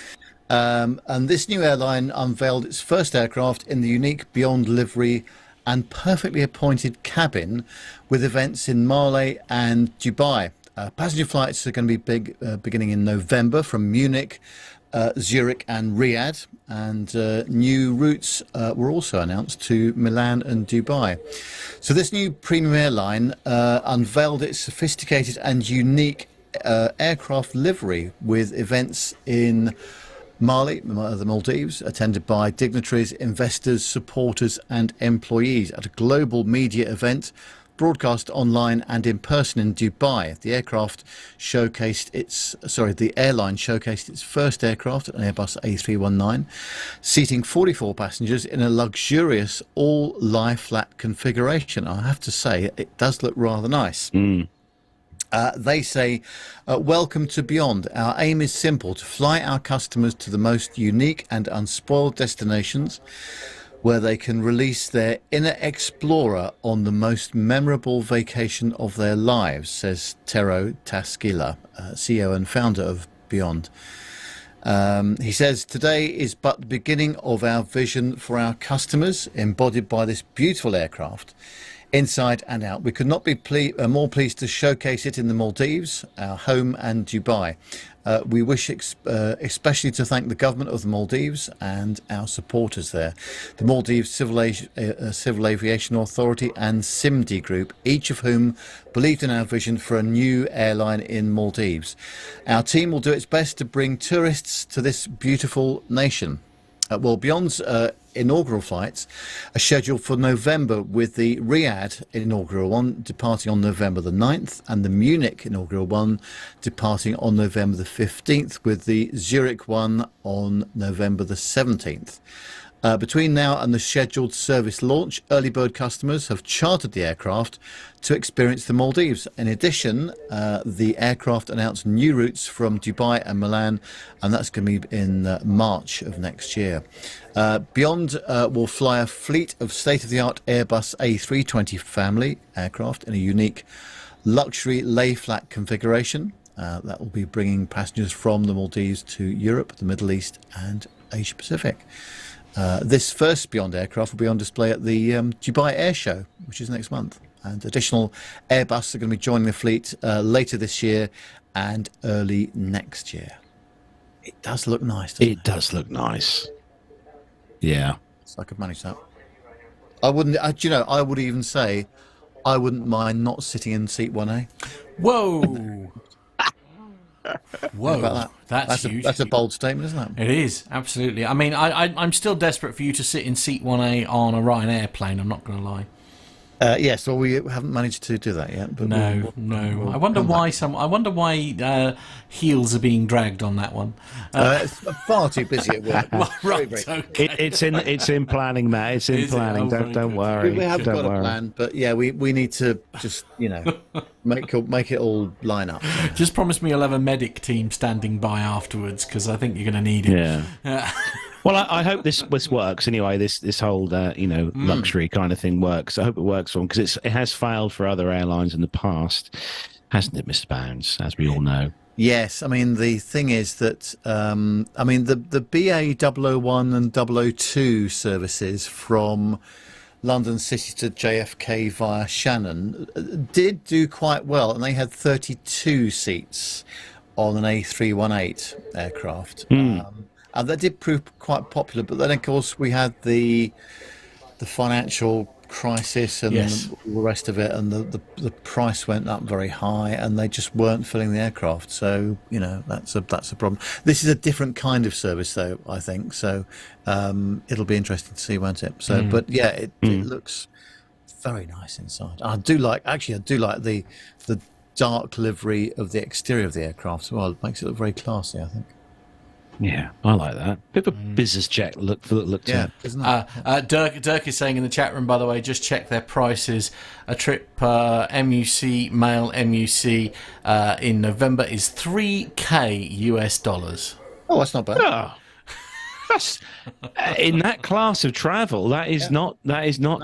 And this new airline unveiled its first aircraft in the unique Beyond livery and perfectly appointed cabin with events in Male and Dubai. Passenger flights are going to be beginning in November from Munich, Zurich and Riyadh, and new routes were also announced to Milan and Dubai. So this new premium airline unveiled its sophisticated and unique aircraft livery with events in Mali, the Maldives, attended by dignitaries, investors, supporters and employees at a global media event broadcast online and in person in Dubai. The airline showcased its first aircraft, an Airbus A319, seating 44 passengers in a luxurious all lie flat configuration. I have to say, it does look rather nice. They say, welcome to Beyond. Our aim is simple: to fly our customers to the most unique and unspoiled destinations where they can release their inner explorer on the most memorable vacation of their lives, says Tero Taskila, CEO and founder of Beyond. He says, today is but the beginning of our vision for our customers, embodied by this beautiful aircraft. Inside and out. We could not be more pleased to showcase it in the Maldives, our home, and Dubai. We wish especially to thank the government of the Maldives and our supporters there, the Maldives Civil Aviation Authority and SIMDI Group, each of whom believed in our vision for a new airline in Maldives. Our team will do its best to bring tourists to this beautiful nation. Well, Beyond's inaugural flights are scheduled for November, with the Riyadh inaugural one departing on November the 9th and the Munich inaugural one departing on November the 15th, with the Zurich one on November the 17th. Between now and the scheduled service launch, early bird customers have chartered the aircraft to experience the Maldives. In addition, the aircraft announced new routes from Dubai and Milan, and that's going to be in March of next year. Beyond will fly a fleet of state-of-the-art Airbus A320 family aircraft in a unique luxury lay-flat configuration. That will be bringing passengers from the Maldives to Europe, the Middle East and Asia Pacific. This first Beyond aircraft will be on display at the Dubai Air Show, which is next month. And additional Airbus are going to be joining the fleet later this year and early next year. It does look nice, doesn't it? It does look nice. Yeah. So I could manage that. I wouldn't, I would even say I wouldn't mind not sitting in seat 1A. Whoa. Whoa, About that? that's huge. That's a bold statement, isn't it? It is, absolutely. I mean, I'm still desperate for you to sit in seat 1A on a Ryanair plane, I'm not going to lie. Yes, well, we haven't managed to do that yet. But No. I wonder why heels are being dragged on that one. It's far too busy at work. Right, okay. It's in planning, Matt. It's in planning. Don't worry. We haven't got Don't a worry. plan, but yeah, we need to just make it all line up. Just promise me you'll have a medic team standing by afterwards, because I think you're going to need it. Yeah. Well, I hope this works anyway. This whole luxury kind of thing works. I hope it works for them, because it has failed for other airlines in the past, hasn't it, Mr. Bounds? As we all know. Yes, I mean the thing is that the BA 001 and 002 services from London City to JFK via Shannon did do quite well, and they had 32 seats on an A318 aircraft. And that did prove quite popular, but then of course we had the financial crisis and all the rest of it, and the price went up very high, and they just weren't filling the aircraft. So that's a problem. This is a different kind of service, though, I think. So it'll be interesting to see, won't it? So, but yeah, it looks very nice inside. I do like the dark livery of the exterior of the aircraft as well. It makes it look very classy, I think. Yeah, I like that. Bit of a business jet look to it. Isn't it? Dirk is saying in the chat room, by the way, just check their prices. A trip MUC, male MUC in November is $3,000 US. Oh, that's not bad. Oh, that's in that class of travel. That is not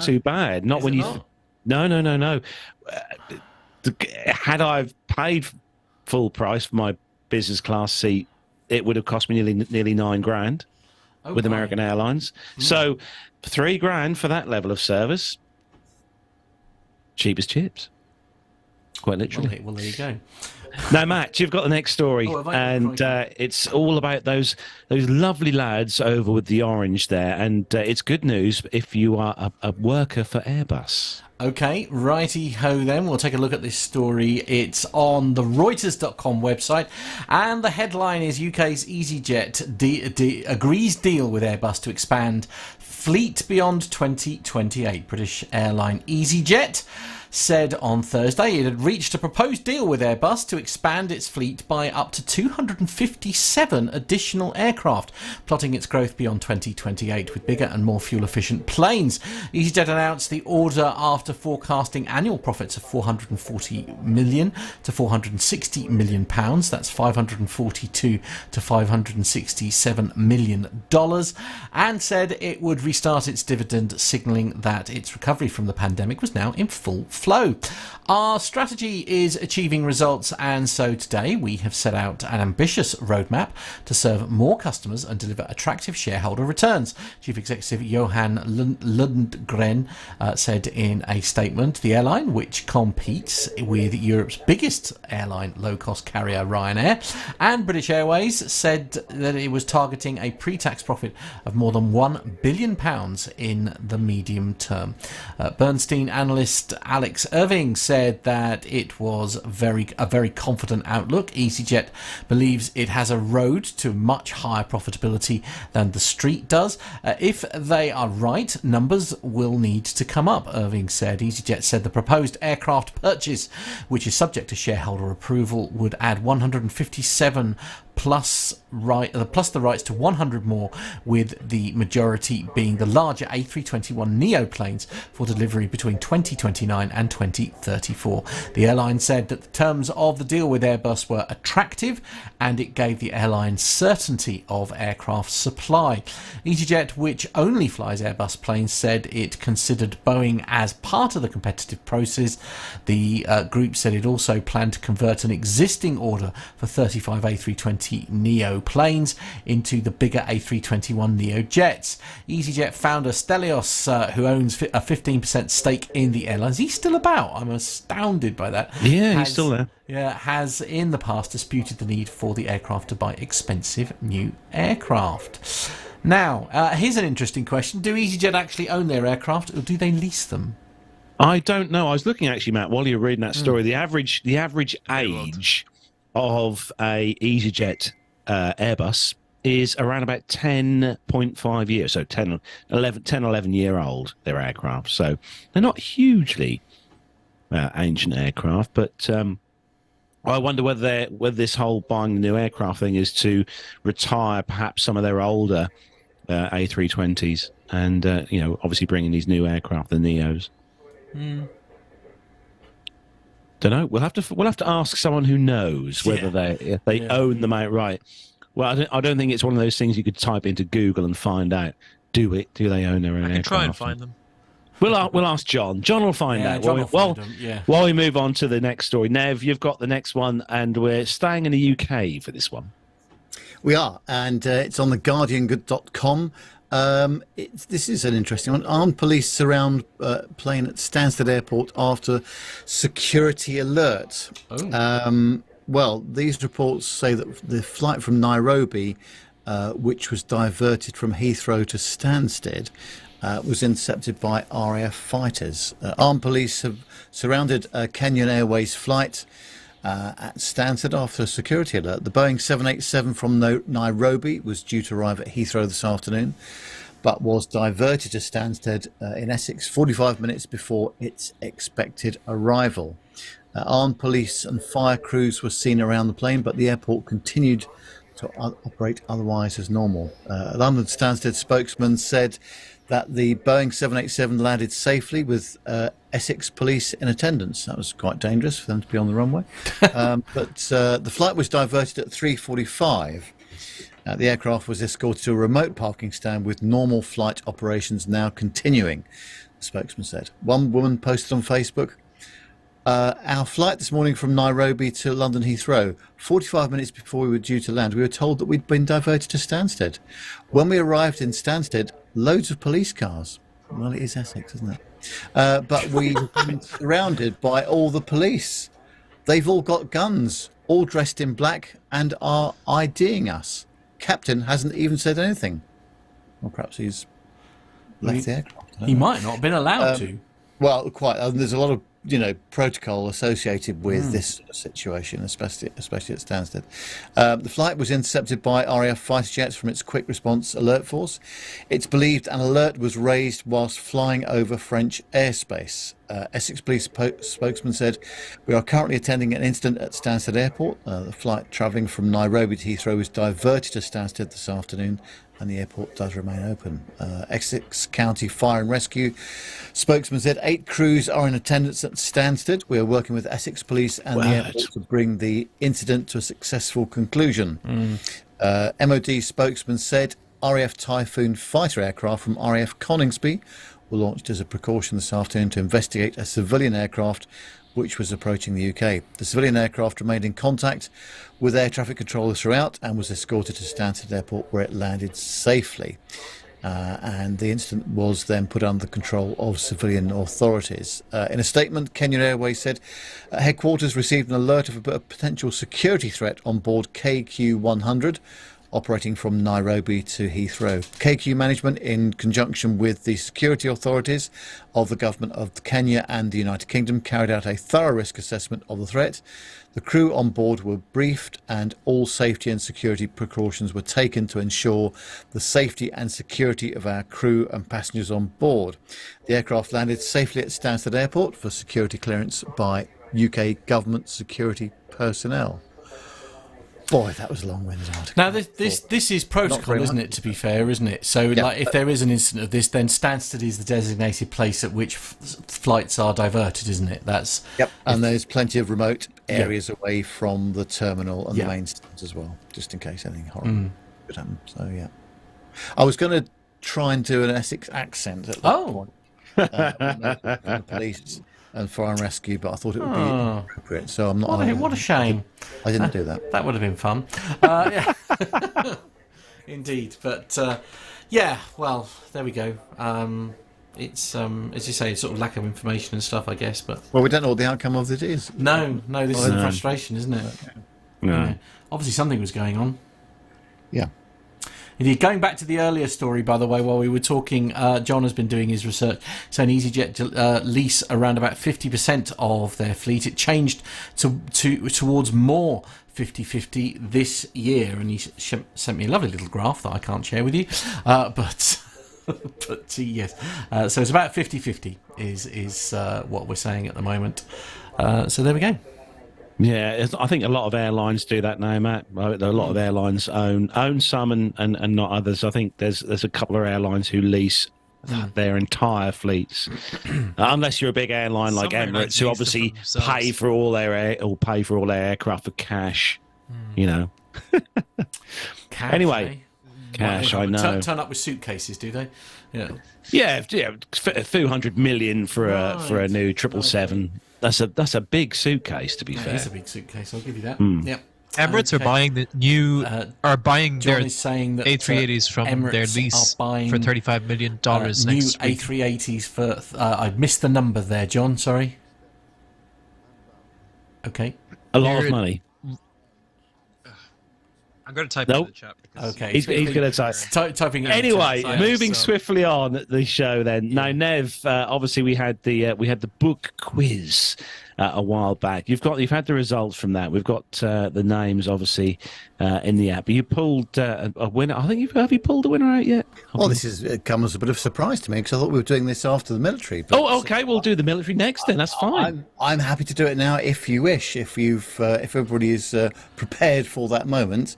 too bad. Not when you. No. Had I paid full price for my business class seat, it would have cost me nearly $9,000 with American Airlines. So $3,000 for that level of service, cheap as chips. Quite literally. Well, there you go. Now, Matt, you've got the next story, Oh, have I? and it's all about those lovely lads over with the orange there, and it's good news if you are a worker for Airbus. Okay, righty-ho then. We'll take a look at this story. It's on the Reuters.com website, and the headline is UK's EasyJet agrees deal with Airbus to expand fleet beyond 2028. British airline EasyJet said on Thursday it had reached a proposed deal with Airbus to expand its fleet by up to 257 additional aircraft, plotting its growth beyond 2028 with bigger and more fuel-efficient planes. EasyJet announced the order after forecasting annual profits of 440 million to 460 million pounds. That's 542 to 567 million dollars, and said it would restart its dividend, signalling that its recovery from the pandemic was now in full flow. Our strategy is achieving results, and so today we have set out an ambitious roadmap to serve more customers and deliver attractive shareholder returns, Chief Executive Johan Lundgren said in a statement. The airline, which competes with Europe's biggest airline low-cost carrier Ryanair and British Airways, said that it was targeting a pre-tax profit of more than £1 billion in the medium term. Bernstein analyst Alex Irving said that it was a very confident outlook. EasyJet believes it has a road to much higher profitability than the street does. If they are right, numbers will need to come up, Irving said. EasyJet said the proposed aircraft purchase, which is subject to shareholder approval, would add 157 plus the rights to 100 more, with the majority being the larger A321neo planes for delivery between 2029 and 2034. The airline said that the terms of the deal with Airbus were attractive, and it gave the airline certainty of aircraft supply. EasyJet, which only flies Airbus planes, said it considered Boeing as part of the competitive process. The group said it also planned to convert an existing order for 35 A320neo planes into the bigger A321neo jets. EasyJet founder Stelios, who owns a 15% stake in the airline, is he still about? I'm astounded by that. Yeah, he's still there. Yeah, has in the past disputed the need for the aircraft to buy expensive new aircraft. Now, here's an interesting question. Do EasyJet actually own their aircraft, or do they lease them? I don't know. I was looking actually, Matt, while you were reading that story. The average age of a EasyJet Airbus is around about 10.5 years, so 11 year old, their aircraft. So they're not hugely ancient aircraft, but I wonder whether this whole buying the new aircraft thing is to retire perhaps some of their older A320s and obviously bringing these new aircraft, the Neos. Don't know. We'll have to ask someone who knows whether they own them outright. Well, I don't think it's one of those things you could type into Google and find out. Do they own their own aircraft? Try and find them. We'll ask John. John will find out. While we move on to the next story, Nev, you've got the next one, and we're staying in the UK for this one. We are, and it's on theguardian.com. This is an interesting one. Armed police surround plane at Stansted Airport after security alert. Well, these reports say that the flight from Nairobi, which was diverted from Heathrow to Stansted, was intercepted by RAF fighters. Armed police have surrounded a Kenyan Airways flight at Stansted after a security alert. The Boeing 787 from Nairobi was due to arrive at Heathrow this afternoon, but was diverted to Stansted in Essex 45 minutes before its expected arrival. Armed police and fire crews were seen around the plane, but the airport continued to operate otherwise as normal. A London Stansted spokesman said that the Boeing 787 landed safely with Essex police in attendance. That was quite dangerous for them to be on the runway. But the flight was diverted at 3:45. The aircraft was escorted to a remote parking stand with normal flight operations now continuing, the spokesman said. One woman posted on Facebook, our flight this morning from Nairobi to London Heathrow, 45 minutes before we were due to land, we were told that we'd been diverted to Stansted. When we arrived in Stansted, loads of police cars. Well, it is Essex, isn't it? But we were surrounded by all the police. They've all got guns, all dressed in black, and are IDing us. Captain hasn't even said anything. Or perhaps he's left the aircraft. He might not have been allowed to. Well, quite. There's a lot of protocol associated with this sort of situation, especially at Stansted. The flight was intercepted by RAF fighter jets from its quick response alert force. It's believed an alert was raised whilst flying over French airspace. Essex Police spokesman said, "We are currently attending an incident at Stansted Airport. The flight travelling from Nairobi to Heathrow was diverted to Stansted this afternoon, and the airport does remain open." Essex County Fire and Rescue spokesman said 8 crews are in attendance at Stansted. We are working with Essex Police and the airport to bring the incident to a successful conclusion. MOD spokesman said RAF Typhoon fighter aircraft from RAF Coningsby were launched as a precaution this afternoon to investigate a civilian aircraft which was approaching the UK. The civilian aircraft remained in contact with air traffic controllers throughout and was escorted to Stansted Airport, where it landed safely. And the incident was then put under the control of civilian authorities. In a statement, Kenyan Airways said headquarters received an alert of a potential security threat on board KQ-100, operating from Nairobi to Heathrow. KQ management, in conjunction with the security authorities of the government of Kenya and the United Kingdom, carried out a thorough risk assessment of the threat. The crew on board were briefed and all safety and security precautions were taken to ensure the safety and security of our crew and passengers on board. The aircraft landed safely at Stansted Airport for security clearance by UK government security personnel. Boy, that was a long-winded article. Now, this is protocol, isn't it, to be fair, isn't it? So, like, if there is an incident of this, then Stansted is the designated place at which flights are diverted, isn't it? That's and there's plenty of remote areas away from the terminal and the main stands as well, just in case anything horrible could happen. So, I was going to try and do an Essex accent at that point. The police and fire and rescue, but I thought it would be inappropriate, so I'm not. What a shame! I didn't do that. That would have been fun. Indeed, but well, there we go. It's as you say, it's sort of lack of information and stuff, I guess. But we don't know what the outcome of it is. No, this is the frustration, isn't it? No. Obviously, something was going on. Yeah. Indeed, going back to the earlier story, by the way, while we were talking, John has been doing his research, saying EasyJet lease around about 50% of their fleet. It changed towards more 50-50 this year, and he sent me a lovely little graph that I can't share with you, but yes. So it's about 50-50 is what we're saying at the moment. So there we go. Yeah, I think a lot of airlines do that now, Matt. A lot of airlines own some and not others. I think there's a couple of airlines who lease their entire fleets, unless you're a big airline like Emirates, who obviously pay for all their aircraft for cash. You know. Cash, anyway, cash. I know. Turn up with suitcases, do they? Yeah. Yeah, a few $100 million for a new 777. That's a big suitcase, to be fair. It is a big suitcase. I'll give you that. Yep. Emirates are buying the new John their is saying that A380s from Emirates their lease for buying $35 million new next week. A380s for. I missed the number there, John. Sorry. Okay. A lot of money. I'm going to type it in the chat. Okay. He's going to type. Typing it Anyway, in the chat, moving swiftly on the show then. Now, Nev, obviously we had the book quiz a while back. You've had the results from that. We've got the names obviously in the app. You pulled a winner. I think have you pulled a winner out yet? Well, this has come as a bit of a surprise to me because I thought we were doing this after the military. But okay. We'll do the military next then. That's fine. I'm happy to do it now if you wish. If everybody is prepared for that moment,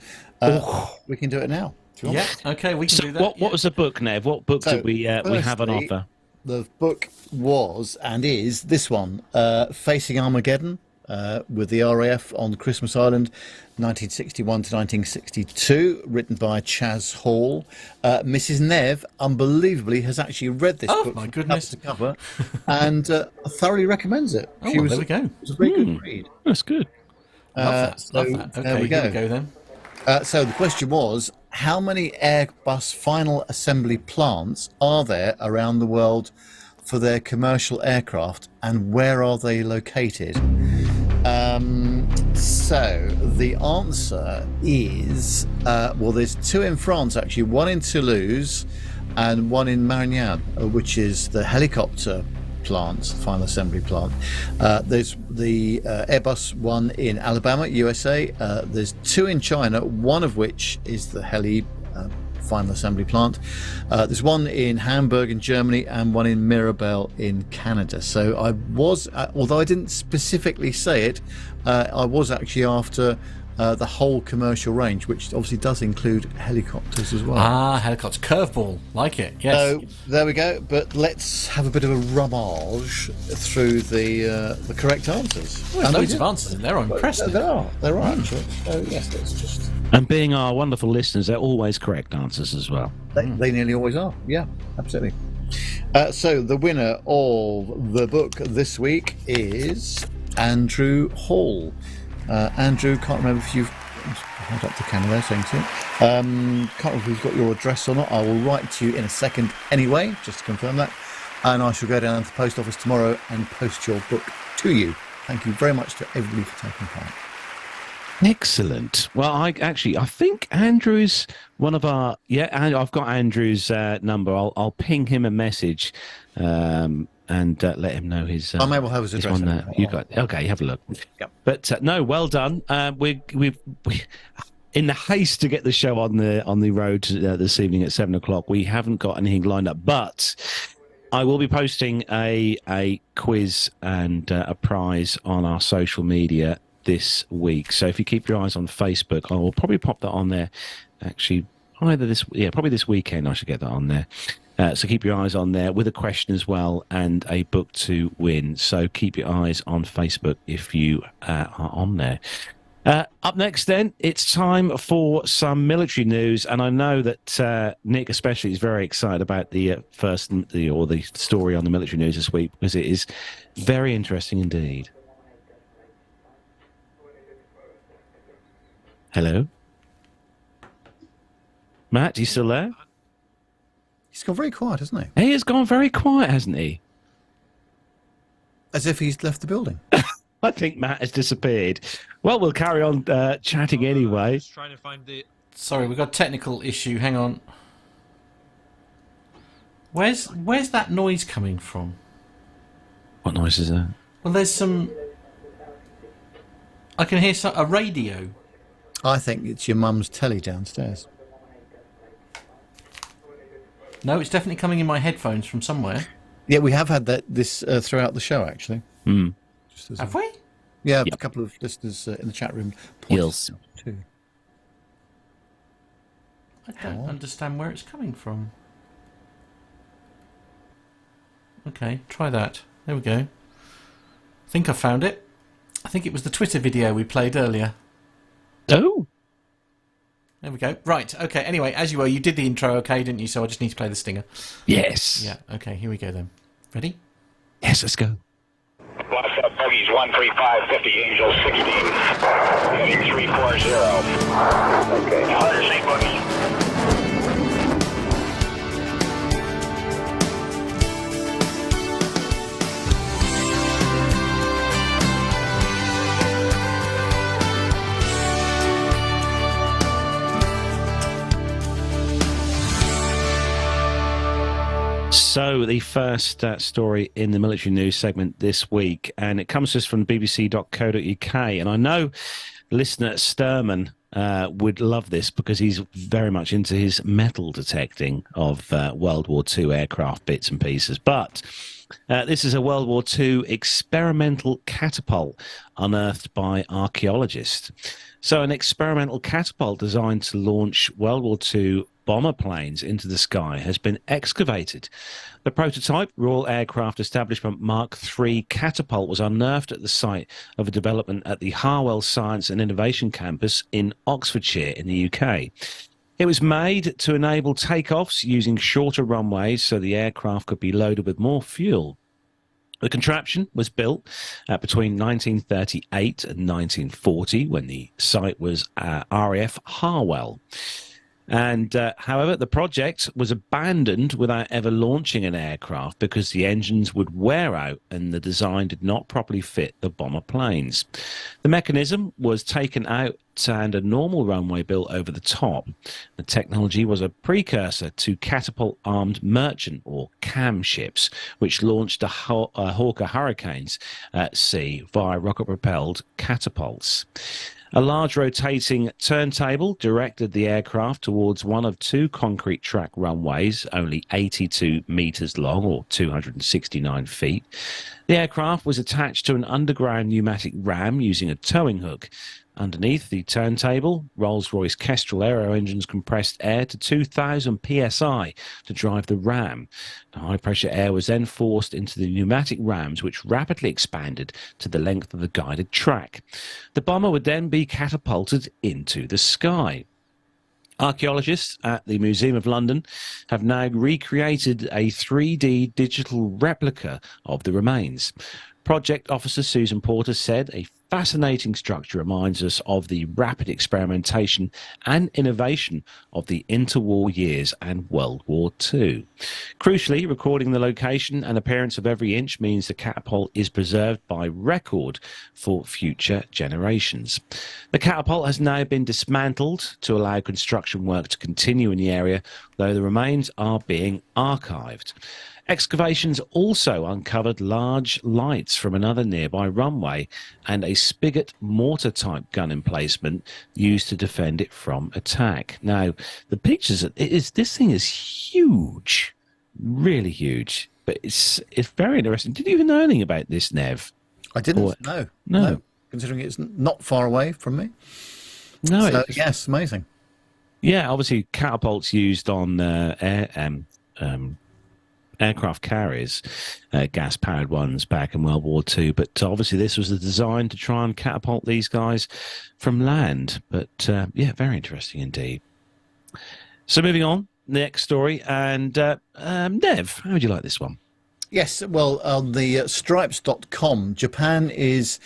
we can do it now. Yeah. Okay. We can do that. What was the book, Nev? What book did we have on offer? The book was and is this one, Facing Armageddon, with the RAF on Christmas Island, 1961 to 1962, written by Chaz Hall. Mrs. Nev, unbelievably, has actually read this book my goodness. from cover to cover and thoroughly recommends it. There we go. It was a very good read. That's good. Love that. Okay, there we go. Here we go then. So the question was, how many Airbus final assembly plants are there around the world for their commercial aircraft, and where are they located? So the answer is there's two in France actually, one in Toulouse and one in Marignane, which is the helicopter plant, final assembly plant. There's the Airbus one in Alabama, USA. There's two in China, one of which is the heli final assembly plant. There's one in Hamburg in Germany and one in Mirabel in Canada. So I was, although I didn't specifically say it, I was actually after the whole commercial range, which obviously does include helicopters as well. Ah, helicopter curveball, like it. Yes. So there we go. But let's have a bit of a rummage through the correct answers. Well, there's loads of answers in there. I'm impressed. There are actually. So yes, let's just. And being our wonderful listeners, they're always correct answers as well. They nearly always are. Yeah, absolutely. So the winner of the book this week is Andrew Hall. Andrew, can't remember if you've held up the camera there saying to you. Can't remember if you've got your address or not. I will write to you in a second anyway, just to confirm that. And I shall go down to the post office tomorrow and post your book to you. Thank you very much to everybody for taking part. Excellent. Well, I think Andrew's one of our. Yeah, and I've got Andrew's number. I'll ping him a message, and let him know his. I may well have his address. One there. You got okay. Have a look. Yep. But no, well done. We in the haste to get the show on the road this evening at 7:00. We haven't got anything lined up, but I will be posting a quiz and a prize on our social media this week. So if you keep your eyes on Facebook, I will probably pop that on there. Actually, probably this weekend I should get that on there. So keep your eyes on there with a question as well and a book to win. So keep your eyes on Facebook if you are on there. Up next then, it's time for some military news, and I know that Nick especially is very excited about the the story on the military news this week, because it is very interesting indeed. Hello? Matt, you still there? He's gone very quiet, hasn't he? He has gone very quiet, hasn't he? As if he's left the building. I think Matt has disappeared. Well, we'll carry on chatting anyway. Just trying to find the... Sorry, we've got a technical issue. Hang on. Where's that noise coming from? What noise is that? Well, there's some... I can hear a radio. I think it's your mum's telly downstairs. No, it's definitely coming in my headphones from somewhere. Yeah, we have had this throughout the show, actually. Mm. Have we? Yeah, Yep. A couple of listeners in the chat room Yes. too. I don't understand where it's coming from. Okay, try that. There we go. I think I found it. I think it was the Twitter video we played earlier. Oh. There we go. Right, okay. Anyway, as you were, you did the intro, okay, didn't you? So I just need to play the stinger. Yes. Yeah, okay, here we go then. Ready? Yes, let's go. Lost up bogeys 13550, Angel 16, heading 340. Okay. Now undersea boogie. So the first story in the military news segment this week, and it comes to us from bbc.co.uk, and I know listener Sturman would love this because he's very much into his metal detecting of World War II aircraft bits and pieces. But this is a World War II experimental catapult unearthed by archaeologists. So an experimental catapult designed to launch World War II bomber planes into the sky has been excavated. The prototype Royal Aircraft Establishment Mark III catapult was unearthed at the site of a development at the Harwell Science and Innovation Campus in Oxfordshire in the UK. It was made to enable takeoffs using shorter runways so the aircraft could be loaded with more fuel. The contraption was built between 1938 and 1940 when the site was RAF Harwell. And however, the project was abandoned without ever launching an aircraft because the engines would wear out and the design did not properly fit the bomber planes. The mechanism was taken out and a normal runway built over the top. The technology was a precursor to catapult-armed merchant or CAM ships, which launched Hawker Hurricanes at sea via rocket-propelled catapults. A large rotating turntable directed the aircraft towards one of two concrete track runways, only 82 metres long or 269 feet. The aircraft was attached to an underground pneumatic ram using a towing hook. Underneath the turntable, Rolls-Royce Kestrel aero engines compressed air to 2,000 psi to drive the ram. The high-pressure air was then forced into the pneumatic rams, which rapidly expanded to the length of the guided track. The bomber would then be catapulted into the sky. Archaeologists at the Museum of London have now recreated a 3D digital replica of the remains. Project Officer Susan Porter said, "A fascinating structure reminds us of the rapid experimentation and innovation of the interwar years and World War II. Crucially, recording the location and appearance of every inch means the catapult is preserved by record for future generations." The catapult has now been dismantled to allow construction work to continue in the area, though the remains are being archived. Excavations also uncovered large lights from another nearby runway and a spigot mortar-type gun emplacement used to defend it from attack. Now, the pictures, this thing is huge, really huge, but it's very interesting. Did you even know anything about this, Nev? I didn't. No. Considering it's not far away from me. No. So, yes, amazing. Yeah, obviously catapults used on aircraft carriers, gas-powered ones back in World War II. But obviously this was the design to try and catapult these guys from land. But yeah, very interesting indeed. So moving on, next story. And Nev, how would you like this one? Yes, well, on the stripes.com, Japan is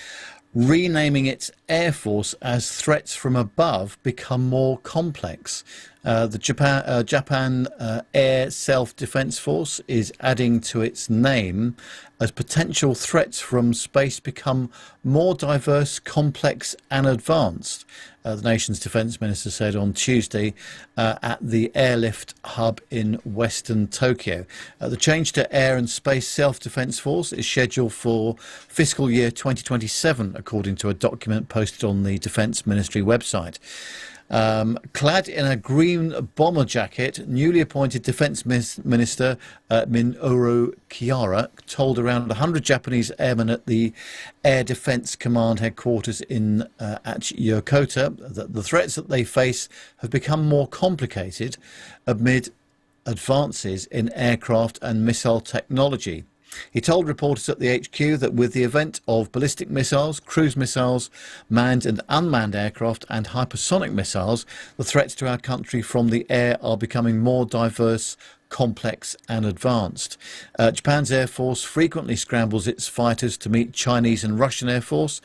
renaming its air force as threats from above become more complex. The Japan Air Self-Defense Force is adding to its name as potential threats from space become more diverse, complex and advanced, the nation's defense minister said on Tuesday at the airlift hub in western Tokyo. The change to Air and Space Self-Defense Force is scheduled for fiscal year 2027, according to a document posted on the Defense Ministry website. Clad in a green bomber jacket, newly appointed Defense Minister Minoru Kiara told around 100 Japanese airmen at the Air Defense Command headquarters at Yokota that the threats that they face have become more complicated amid advances in aircraft and missile technology. He told reporters at the HQ that with the advent of ballistic missiles, cruise missiles, manned and unmanned aircraft and hypersonic missiles, the threats to our country from the air are becoming more diverse, complex and advanced. Japan's Air Force frequently scrambles its fighters to meet Chinese and Russian Air Force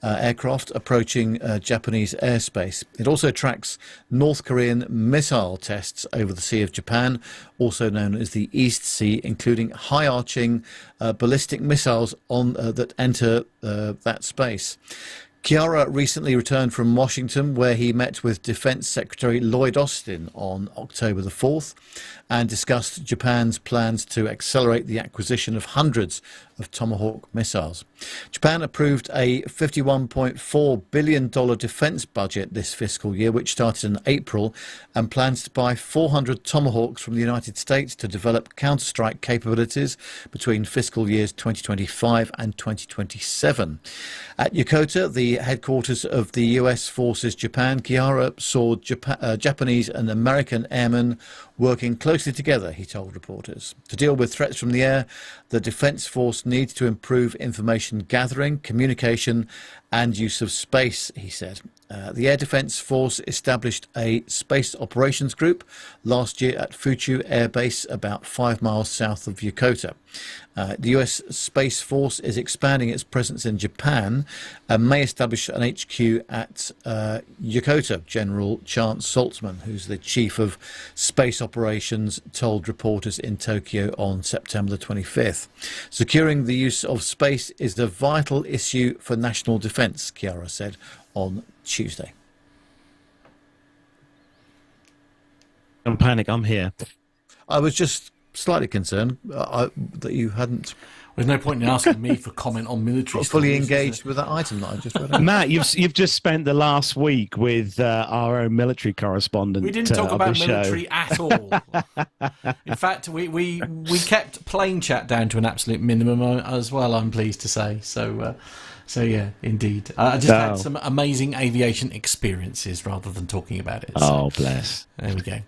aircraft approaching Japanese airspace. It also tracks North Korean missile tests over the Sea of Japan, also known as the East Sea, including high-arching ballistic missiles that enter that space. Kiara recently returned from Washington, where he met with Defense Secretary Lloyd Austin on October the 4th and discussed Japan's plans to accelerate the acquisition of hundreds of Tomahawk missiles. Japan approved a $51.4 billion defense budget this fiscal year, which started in April, and plans to buy 400 Tomahawks from the United States to develop counter-strike capabilities between fiscal years 2025 and 2027. At Yokota, the headquarters of the US Forces Japan, Kiara saw Japanese and American airmen working closely together, he told reporters. To deal with threats from the air, the Defence Force needs to improve information gathering, communication and use of space, he said. The Air Defence Force established a space operations group last year at Fuchu Air Base, about 5 miles south of Yokota. The US Space Force is expanding its presence in Japan and may establish an HQ at Yokota. General Chance Saltzman, who's the chief of space operations, told reporters in Tokyo on September the 25th. Securing the use of space is a vital issue for national defence, Chiara said on Tuesday. Don't panic, I'm here. I was just slightly concerned that you hadn't There's no point in asking me for comment on military got fully stories, is engaged there? with that item that I just read out. Matt, you've just spent the last week with our own military correspondent. We didn't talk of about the military show. at all. In fact, we kept plane chat down to an absolute minimum as well, I'm pleased to say. So yeah, indeed. I just had some amazing aviation experiences rather than talking about it. Oh, bless. There we go.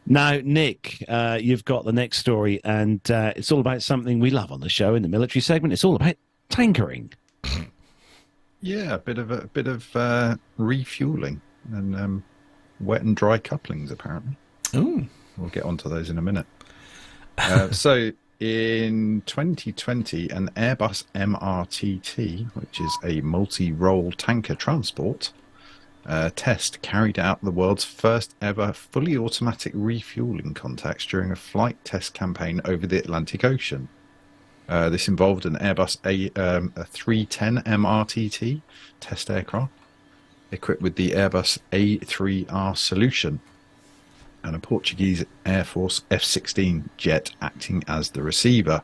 Now, Nick, you've got the next story, and it's all about something we love on the show in the military segment. It's all about tankering. Yeah, a bit of refueling and wet and dry couplings, apparently. Ooh. We'll get onto those in a minute. So in 2020, an Airbus MRTT, which is a multi-role tanker transport, test carried out the world's first ever fully automatic refueling contacts during a flight test campaign over the Atlantic Ocean. This involved an Airbus A310 MRTT test aircraft equipped with the Airbus A3R solution and a Portuguese Air Force F-16 jet acting as the receiver.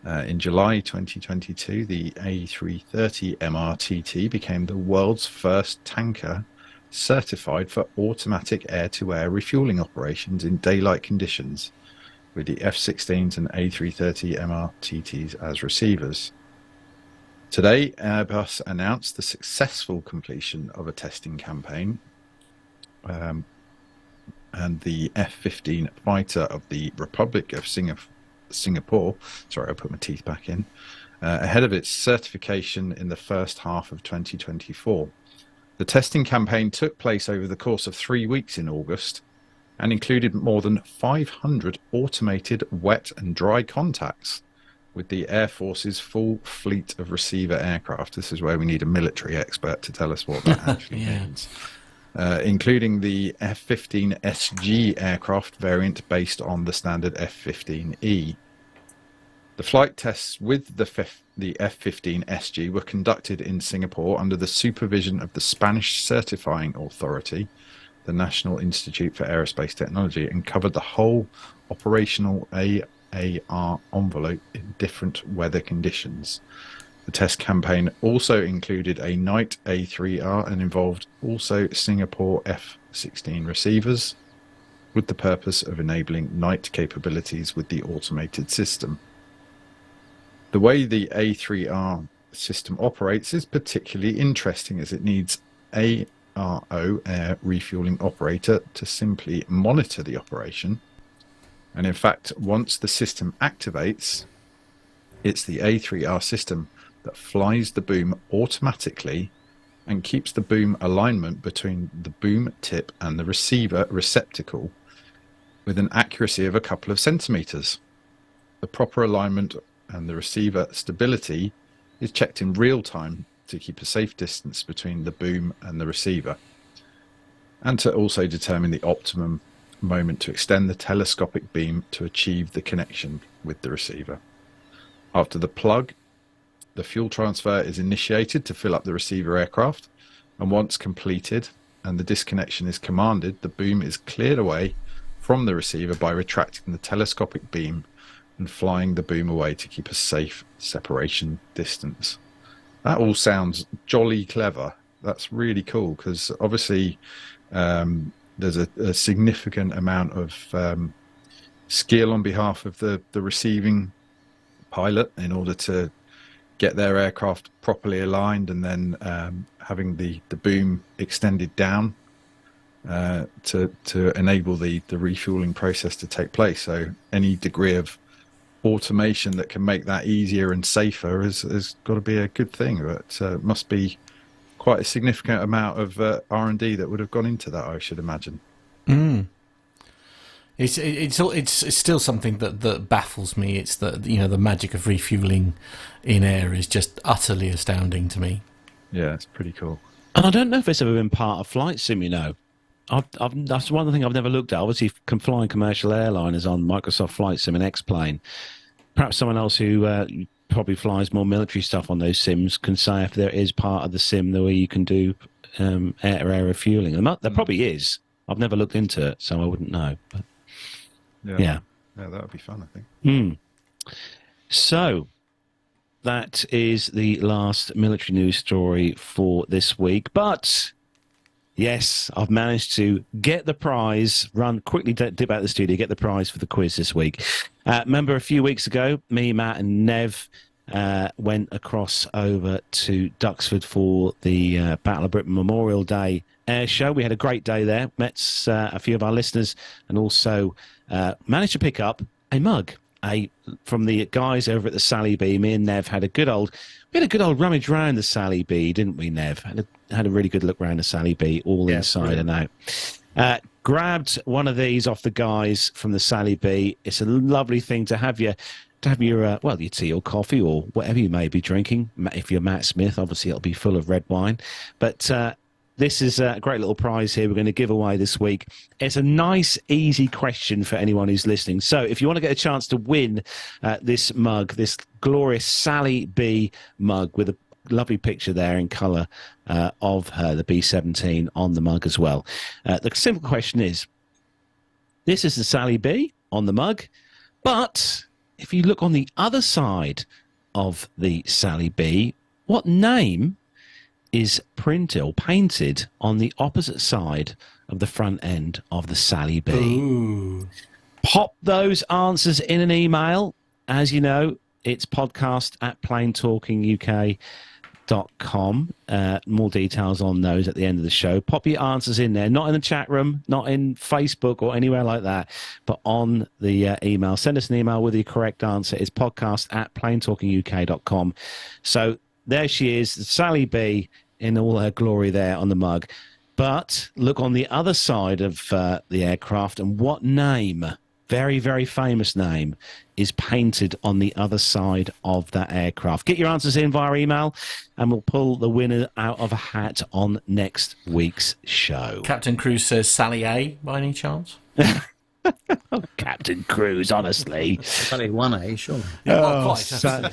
In July 2022, the A330 MRTT became the world's first tanker certified for automatic air-to-air refueling operations in daylight conditions, with the F-16s and A330 MRTTs as receivers. Today, Airbus announced the successful completion of a testing campaign, and the F-15 fighter of the Republic of Singapore, sorry, I'll put my teeth back in, ahead of its certification in the first half of 2024. The testing campaign took place over the course of 3 weeks in August and included more than 500 automated wet and dry contacts with the Air Force's full fleet of receiver aircraft. This is where we need a military expert to tell us what that actually means. Including the F-15 SG aircraft variant based on the standard F-15E. The flight tests with the F-15 SG were conducted in Singapore under the supervision of the Spanish Certifying Authority, the National Institute for Aerospace Technology, and covered the whole operational AAR envelope in different weather conditions. The test campaign also included a night A3R and involved also Singapore F-16 receivers, with the purpose of enabling night capabilities with the automated system. The way the A3R system operates is particularly interesting, as it needs ARO, air refueling operator, to simply monitor the operation. And in fact, once the system activates, it's the A3R system that flies the boom automatically and keeps the boom alignment between the boom tip and the receiver receptacle with an accuracy of a couple of centimeters. The proper alignment and the receiver stability is checked in real time to keep a safe distance between the boom and the receiver, and to also determine the optimum moment to extend the telescopic beam to achieve the connection with the receiver. After the plug, the fuel transfer is initiated to fill up the receiver aircraft, and once completed and the disconnection is commanded, the boom is cleared away from the receiver by retracting the telescopic beam and flying the boom away to keep a safe separation distance. That all sounds jolly clever. That's really cool, because obviously there's a significant amount of skill on behalf of the receiving pilot in order to get their aircraft properly aligned, and then having the boom extended down to enable the refueling process to take place. So any degree of automation that can make that easier and safer has got to be a good thing. But it must be quite a significant amount of R&D that would have gone into that, I should imagine. It's still something that baffles me. It's that the magic of refueling in air is just utterly astounding to me. Yeah, it's pretty cool. And I don't know if it's ever been part of flight sim. That's one thing I've never looked at. Obviously, flying commercial airliners on Microsoft Flight Sim and X-Plane. Perhaps someone else who probably flies more military stuff on those sims can say if there is part of the sim the way you can do air-to-air refueling. There probably is. I've never looked into it, so I wouldn't know. But yeah, that would be fun, I think. So that is the last military news story for this week. But yes, I've managed to get the prize, run quickly, dip out of the studio, get the prize for the quiz this week. Remember a few weeks ago, me, Matt and Nev went across over to Duxford for the Battle of Britain Memorial Day air show. We had a great day there, met a few of our listeners, and also managed to pick up a mug from the guys over at the Sally B. Me and Nev had a good old rummage round the Sally B, didn't we, Nev? Had a really good look round the Sally B, all inside and out. Grabbed one of these off the guys from the Sally B. It's a lovely thing to have your your tea or coffee or whatever you may be drinking. If you're Matt Smith, obviously it'll be full of red wine. But this is a great little prize here we're going to give away this week. It's a nice, easy question for anyone who's listening. So if you want to get a chance to win this mug, this glorious Sally B mug with a lovely picture there in colour of her, the B-17 on the mug as well. The simple question is, this is the Sally B on the mug, but if you look on the other side of the Sally B, what name is printed or painted on the opposite side of the front end of the Sally B? Ooh. Pop those answers in an email. As you know, it's podcast@planetalkinguk.com. More details on those at the end of the show. Pop your answers in there, not in the chat room, not in Facebook or anywhere like that, but on the email. Send us an email with the correct answer. It's podcast@planetalkinguk.com. So there she is, Sally B in all her glory there on the mug. But look on the other side of the aircraft, and what name, very, very famous name, is painted on the other side of that aircraft? Get your answers in via email, and we'll pull the winner out of a hat on next week's show. Captain Cruz says Sally A, by any chance? Oh, Captain Cruz, honestly. Sally 1A, surely. Yeah, well, quite.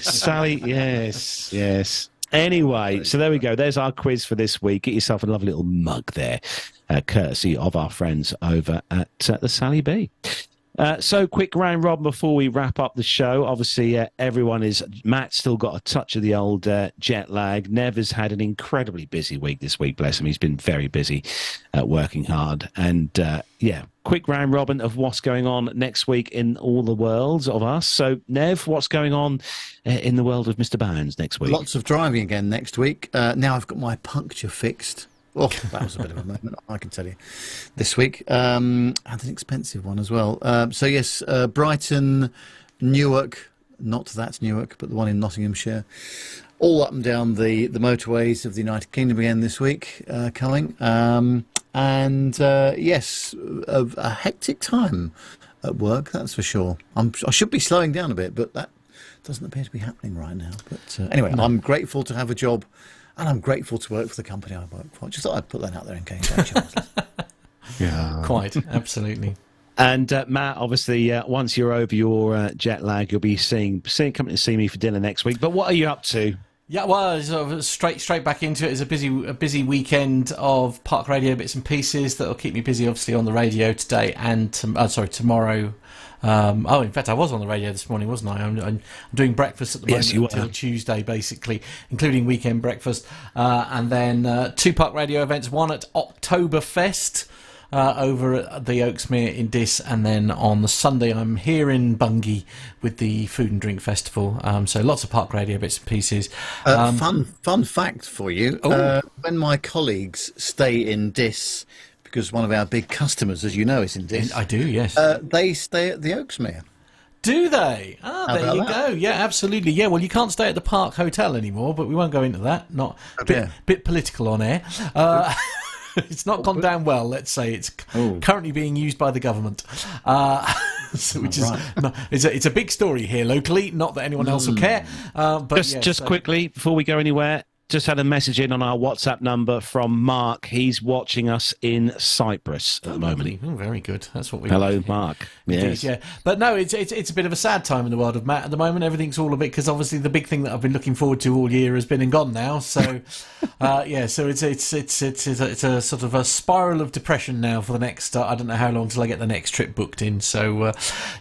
Sally, yes. Anyway, so there we go. There's our quiz for this week. Get yourself a lovely little mug there, courtesy of our friends over at the Sally B. So quick round robin before we wrap up the show. Obviously, Matt's still got a touch of the old jet lag. Nev has had an incredibly busy week this week, bless him. He's been very busy working hard. And quick round robin of what's going on next week in all the worlds of us. So, Nev, what's going on in the world of Mr. Bounds next week? Lots of driving again next week. Now I've got my puncture fixed. Oh, that was a bit of a moment, I can tell you, this week. And an expensive one as well. So, yes, Brighton, Newark, not that's Newark, but the one in Nottinghamshire. All up and down the motorways of the United Kingdom again this week coming. Yes, a hectic time at work, that's for sure. I should be slowing down a bit, but that doesn't appear to be happening right now. But anyway, I'm grateful to have a job. And I'm grateful to work for the company I work for. I just thought I'd put that out there in case I chance. Yeah, quite, absolutely. And Matt, obviously, once you're over your jet lag, you'll be coming to see me for dinner next week. But what are you up to? Yeah, well, sort of straight back into it. It's a busy weekend of Park Radio bits and pieces that'll keep me busy, obviously, on the radio today and tomorrow. In fact, I was on the radio this morning, wasn't I? I'm doing breakfast at the moment until Tuesday, basically, including weekend breakfast. And then 2 Park Radio events, one at Oktoberfest over at the Oaksmere in Diss, and then on the Sunday I'm here in Bungay with the Food and Drink Festival. So lots of Park Radio bits and pieces. Fun fact for you, when my colleagues stay in Diss, because one of our big customers, as you know, is in this. I do, yes. They stay at the Oaksmere. Do they? Ah, How there about you that? go. Yeah, absolutely. Yeah, well, you can't stay at the Park Hotel anymore, but we won't go into that. Not dear. bit political on air. It's not gone down well. Let's say it's currently being used by the government, which is it's a big story here locally. Not that anyone else will care. But just quickly before we go anywhere. Just had a message in on our WhatsApp number from Mark. He's watching us in Cyprus at the moment. Oh, very good. That's what we. Hello, Mark. Indeed, Yes. yeah. But no, it's a bit of a sad time in the world of Matt at the moment. Everything's all a bit because obviously the big thing that I've been looking forward to all year has been and gone now. So, so it's a sort of a spiral of depression now for the next. I don't know how long till I get the next trip booked in. So,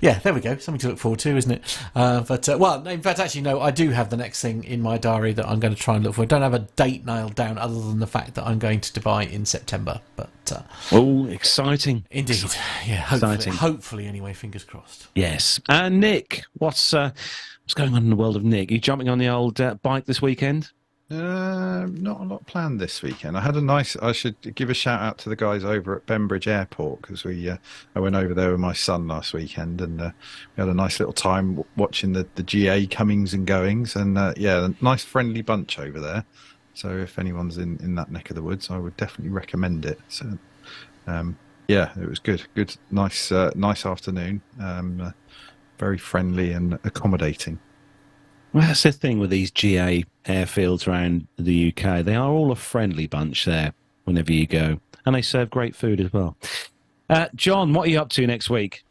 there we go. Something to look forward to, isn't it? Well, in fact, actually, no. I do have the next thing in my diary that I'm going to try and look for. I don't have a date nailed down other than the fact that I'm going to Dubai in September. But exciting! Indeed, yeah. Hopefully, anyway. Fingers crossed. Yes. And Nick, what's going on in the world of Nick? You jumping on the old bike this weekend? Not a lot planned this weekend. I should give a shout out to the guys over at Bembridge Airport because I went over there with my son last weekend and we had a nice little time watching the GA comings and goings and a nice friendly bunch over there. So if anyone's in that neck of the woods, I would definitely recommend it. So it was good, nice afternoon, very friendly and accommodating. Well, that's the thing with these GA airfields around the UK. They are all a friendly bunch there whenever you go. And they serve great food as well. John, what are you up to next week?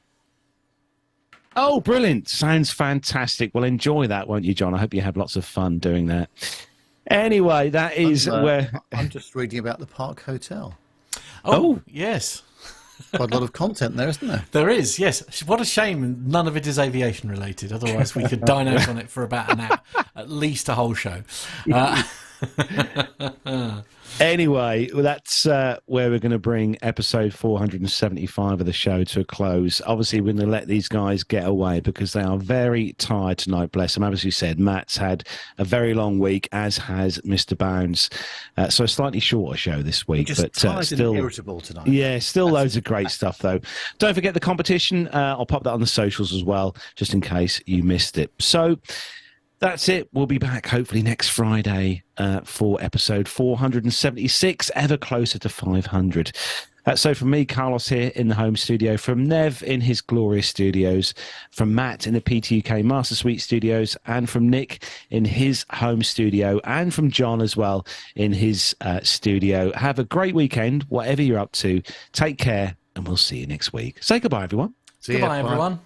Oh, brilliant. Sounds fantastic. Well, enjoy that, won't you, John? I hope you have lots of fun doing that. Anyway, that is where... I'm just reading about the Park Hotel. Oh, yes. Quite a lot of content there, isn't there? There is, yes. What a shame none of it is aviation related. Otherwise, we could dine out on it for about an hour, at least a whole show. Anyway, that's where we're going to bring episode 475 of the show to a close. Obviously, we're going to let these guys get away because they are very tired tonight, bless them. As you said, Matt's had a very long week, as has Mr. Bounds. So a slightly shorter show this week. Just tired still and irritable tonight. Yeah, still loads of great stuff, though. Don't forget the competition. I'll pop that on the socials as well, just in case you missed it. So... that's it. We'll be back hopefully next Friday for episode 476, ever closer to 500. So from me, Carlos here in the home studio, from Nev in his glorious studios, from Matt in the PTUK Master Suite studios, and from Nick in his home studio, and from John as well in his studio. Have a great weekend, whatever you're up to. Take care, and we'll see you next week. Say goodbye, everyone. Goodbye, everyone.